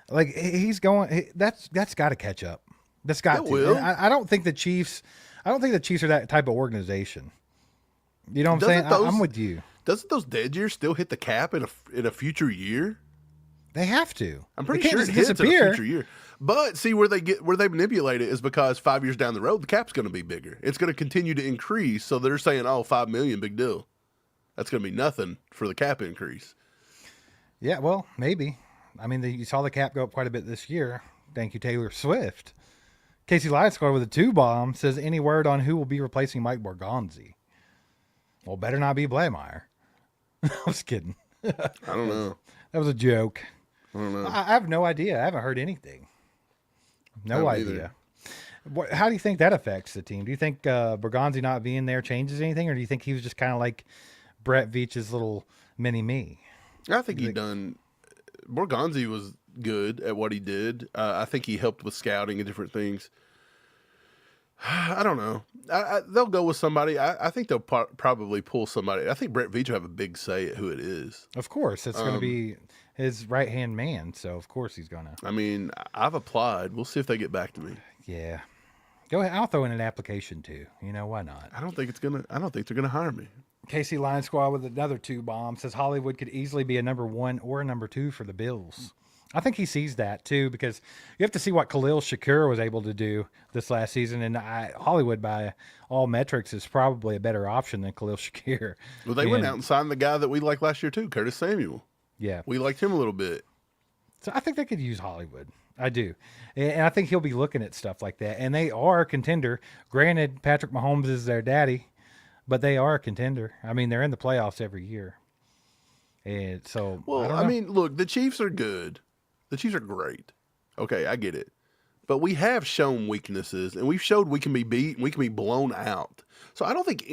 A: Like he's going. That's got to catch up. That's got to.
B: Will.
A: I don't think the Chiefs. I don't think the Chiefs are that type of organization. You know what I'm saying? I'm with you.
B: Doesn't those dead years still hit the cap in a future year?
A: They have to.
B: I'm pretty sure it hits in a future year. But see where they manipulate it is because 5 years down the road the cap's going to be bigger. It's going to continue to increase. So they're saying, oh, $5 million, big deal. That's going to be nothing for the cap increase.
A: Yeah, well, maybe. I mean, you saw the cap go up quite a bit this year. Thank you, Taylor Swift. Casey Light scored with a 2 bomb. Says, any word on who will be replacing Mike Borgonzi? Well, better not be Blameyer. I was kidding.
B: I don't know.
A: That was a joke.
B: I don't know.
A: I have no idea. I haven't heard anything. No idea. How do you think that affects the team? Do you think Borgonzi not being there changes anything, or do you think he was just kind of like Brett Veach's little mini-me?
B: I think Borgonzi was good at what he did. I think he helped with scouting and different things. I don't know. They'll go with somebody. I think they'll probably pull somebody. I think Brett Veach will have a big say at who it is.
A: Of course. It's going to be his right-hand man, so of course he's going to.
B: I mean, I've applied. We'll see if they get back to me.
A: Yeah. Go ahead. I'll throw in an application, too. You know, why not?
B: I don't think they're going to hire me.
A: KC Lion Squad with another 2 bomb says Hollywood could easily be a number 1 or a number 2 for the Bills. I think he sees that too, because you have to see what Khalil Shakir was able to do this last season, and Hollywood, by all metrics, is probably a better option than Khalil Shakir.
B: Well, they went out and signed the guy that we liked last year too, Curtis Samuel.
A: Yeah,
B: we liked him a little bit.
A: So I think they could use Hollywood. I do, and I think he'll be looking at stuff like that. And they are a contender. Granted, Patrick Mahomes is their daddy, but they are a contender. I mean, they're in the playoffs every year. And so,
B: well, I mean, look, the Chiefs are good. The Chiefs are great. Okay, I get it. But we have shown weaknesses, and we've showed we can be beat and we can be blown out. So I don't think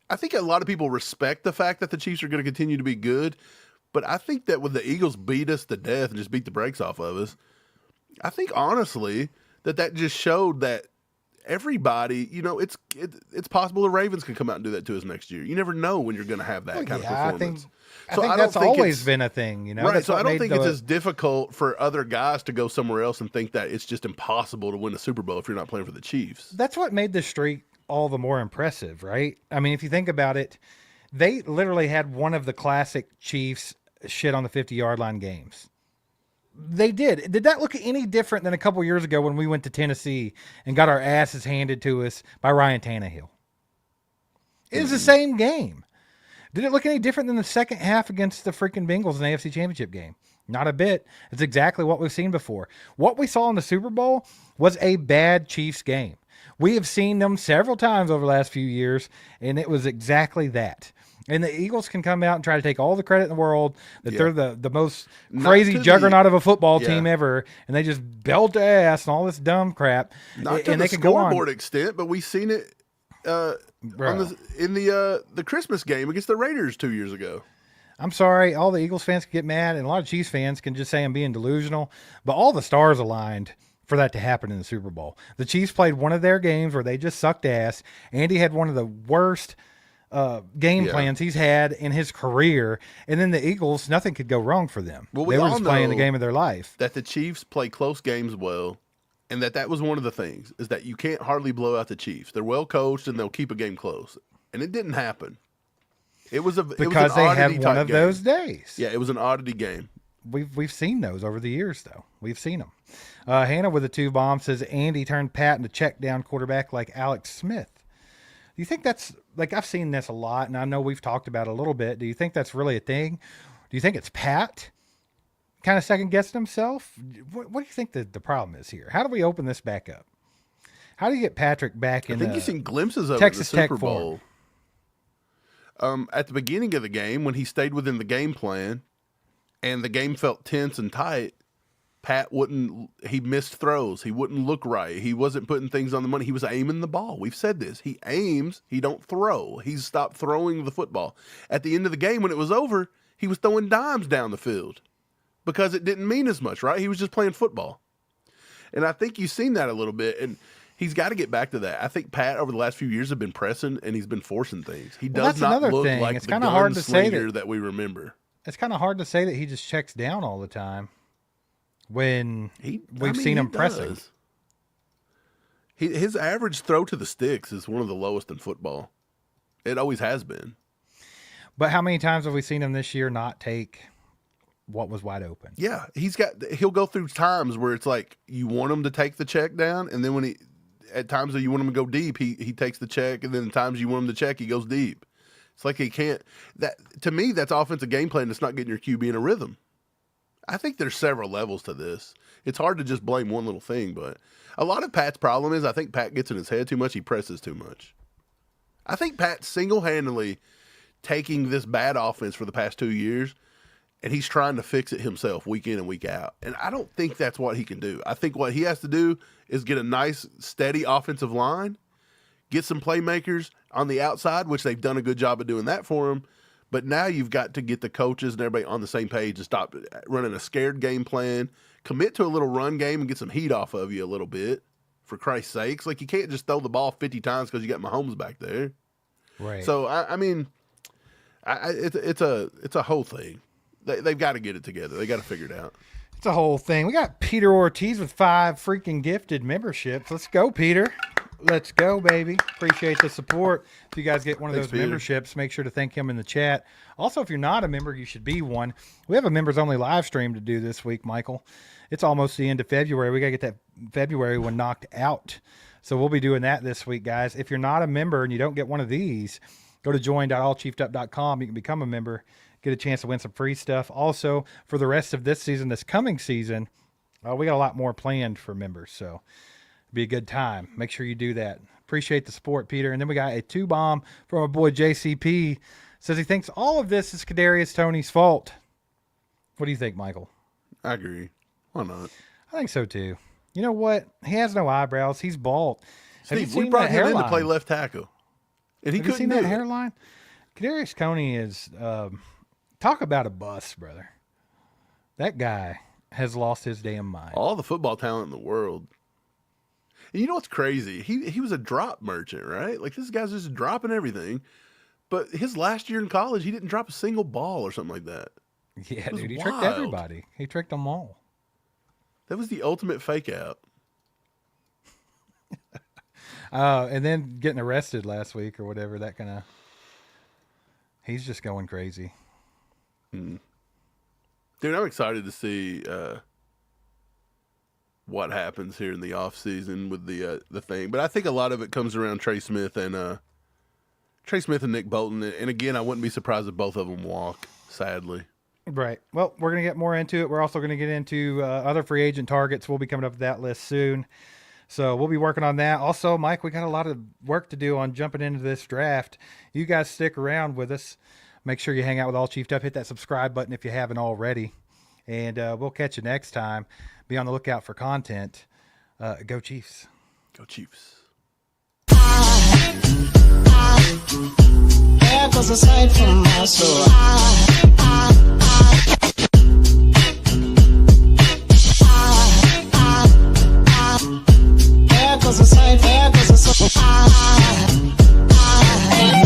B: I think a lot of people respect the fact that the Chiefs are going to continue to be good. But I think that when the Eagles beat us to death and just beat the brakes off of us, I think honestly that just showed that everybody, it's possible the Ravens can come out and do that to us next year. You never know when you're going to have that kind of performance.
A: I think that's always been a thing,
B: Right, so I don't think it's as difficult for other guys to go somewhere else and think that it's just impossible to win a Super Bowl if you're not playing for the Chiefs.
A: That's what made the streak all the more impressive, right? I mean, if you think about it, they literally had one of the classic Chiefs shit on the 50-yard line games. They did. Did that look any different than a couple years ago when we went to Tennessee and got our asses handed to us by Ryan Tannehill? It was the same game. Did it look any different than the second half against the freaking Bengals in the AFC Championship game? Not a bit. It's exactly what we've seen before. What we saw in the Super Bowl was a bad Chiefs game. We have seen them several times over the last few years, and it was exactly that. And the Eagles can come out and try to take all the credit in the world that they're the most crazy juggernaut of a football team ever, and they just belt ass and all this dumb crap.
B: Not to the scoreboard extent, but we've seen it in the Christmas game against the Raiders 2 years ago.
A: I'm sorry, all the Eagles fans can get mad, and a lot of Chiefs fans can just say I'm being delusional, but all the stars aligned for that to happen in the Super Bowl. The Chiefs played one of their games where they just sucked ass. Andy had one of the worst game plans he's had in his career, and then the Eagles, nothing could go wrong for them.
B: Well,
A: they were just playing the game of their life.
B: That the Chiefs play close games well, and that was one of the things, is that you can't hardly blow out the Chiefs. They're well coached, and they'll keep a game close. And it didn't happen. It was
A: because they had one of those days.
B: Yeah, it was an oddity game.
A: We've seen those over the years, though. We've seen them. Hannah with a 2-bomb says Andy turned Pat into check down quarterback like Alex Smith. Do you think that's like, I've seen this a lot, and I know we've talked about it a little bit. Do you think that's really a thing? Do you think it's Pat kind of second guessing himself? What do you think the problem is here? How do we open this back up? How do you get Patrick back in?
B: I think you've seen glimpses of
A: Texas
B: it in the Super
A: Tech
B: Bowl. At the beginning of the game, when he stayed within the game plan, and the game felt tense and tight, Pat he missed throws. He wouldn't look right. He wasn't putting things on the money. He was aiming the ball. We've said this. He aims. He don't throw. He's stopped throwing the football. At the end of the game, when it was over, he was throwing dimes down the field because it didn't mean as much, right? He was just playing football. And I think you've seen that a little bit, and he's got to get back to that. I think Pat, over the last few years, have been pressing, and he's been forcing things. He does not look like the gunslinger that we remember.
A: It's kind of hard to say that he just checks down all the time when we've seen him pressing.
B: His average throw to the sticks is one of the lowest in football. It always has been.
A: But how many times have we seen him this year not take what was wide open?
B: Yeah, he'll go through times where it's like you want him to take the check down, and then at times that you want him to go deep, he takes the check, and then times you want him to check, he goes deep. It's like he can't. To me, that's offensive game plan that's not getting your QB in a rhythm. I think there's several levels to this. It's hard to just blame one little thing, but a lot of Pat's problem is I think Pat gets in his head too much. He presses too much. I think Pat's single-handedly taking this bad offense for the past 2 years, and he's trying to fix it himself week in and week out. And I don't think that's what he can do. I think what he has to do is get a nice, steady offensive line, get some playmakers on the outside, which they've done a good job of doing that for him. But now you've got to get the coaches and everybody on the same page and stop running a scared game plan, commit to a little run game and get some heat off of you a little bit, for Christ's sakes. Like, you can't just throw the ball 50 times because you got Mahomes back there.
A: Right.
B: So, it's a whole thing. They've got to get it together. They got to figure it out.
A: It's a whole thing. We got Peter Ortiz with 5 freaking gifted memberships. Let's go, Peter. Let's go, baby. Appreciate the support. If you guys get one of those memberships, make sure to thank him in the chat. Also, if you're not a member, you should be one. We have a members-only live stream to do this week, Michael. It's almost the end of February. We got to get that February one knocked out. So we'll be doing that this week, guys. If you're not a member and you don't get one of these, go to join.allchiefedup.com. You can become a member, get a chance to win some free stuff. Also, for the rest of this season, this coming season, we got a lot more planned for members. So be a good time. Make sure you do that. Appreciate the support, Peter. And then we got a 2-bomb from our boy JCP. Says he thinks all of this is Kadarius Toney's fault. What do you think, Michael?
B: I agree. Why not?
A: I think so too. You know what? He has no eyebrows. He's bald.
B: Steve, we brought him in to play left tackle, and he couldn't
A: do it. Have you seen that hairline? Kadarius Toney is talk about a bust, brother. That guy has lost his damn mind.
B: All the football talent in the world. And you know what's crazy? He was a drop merchant, right? Like, this guy's just dropping everything. But his last year in college, he didn't drop a single ball or something like that.
A: Yeah, dude, he tricked everybody. He tricked them all.
B: That was the ultimate fake out.
A: And then getting arrested last week or whatever, that kind of... He's just going crazy.
B: Dude, I'm excited to see what happens here in the offseason with the thing. But I think a lot of it comes around Trey Smith and Nick Bolton. And again, I wouldn't be surprised if both of them walk, sadly.
A: Right. Well, we're going to get more into it. We're also going to get into other free agent targets. We'll be coming up with that list soon. So we'll be working on that. Also, Mike, we got a lot of work to do on jumping into this draft. You guys stick around with us. Make sure you hang out with All Chiefed Up. Hit that subscribe button if you haven't already. And we'll catch you next time. Be on the lookout for content. Go Chiefs.
B: Go Chiefs.
C: There goes a sight from my soul. There goes a sight.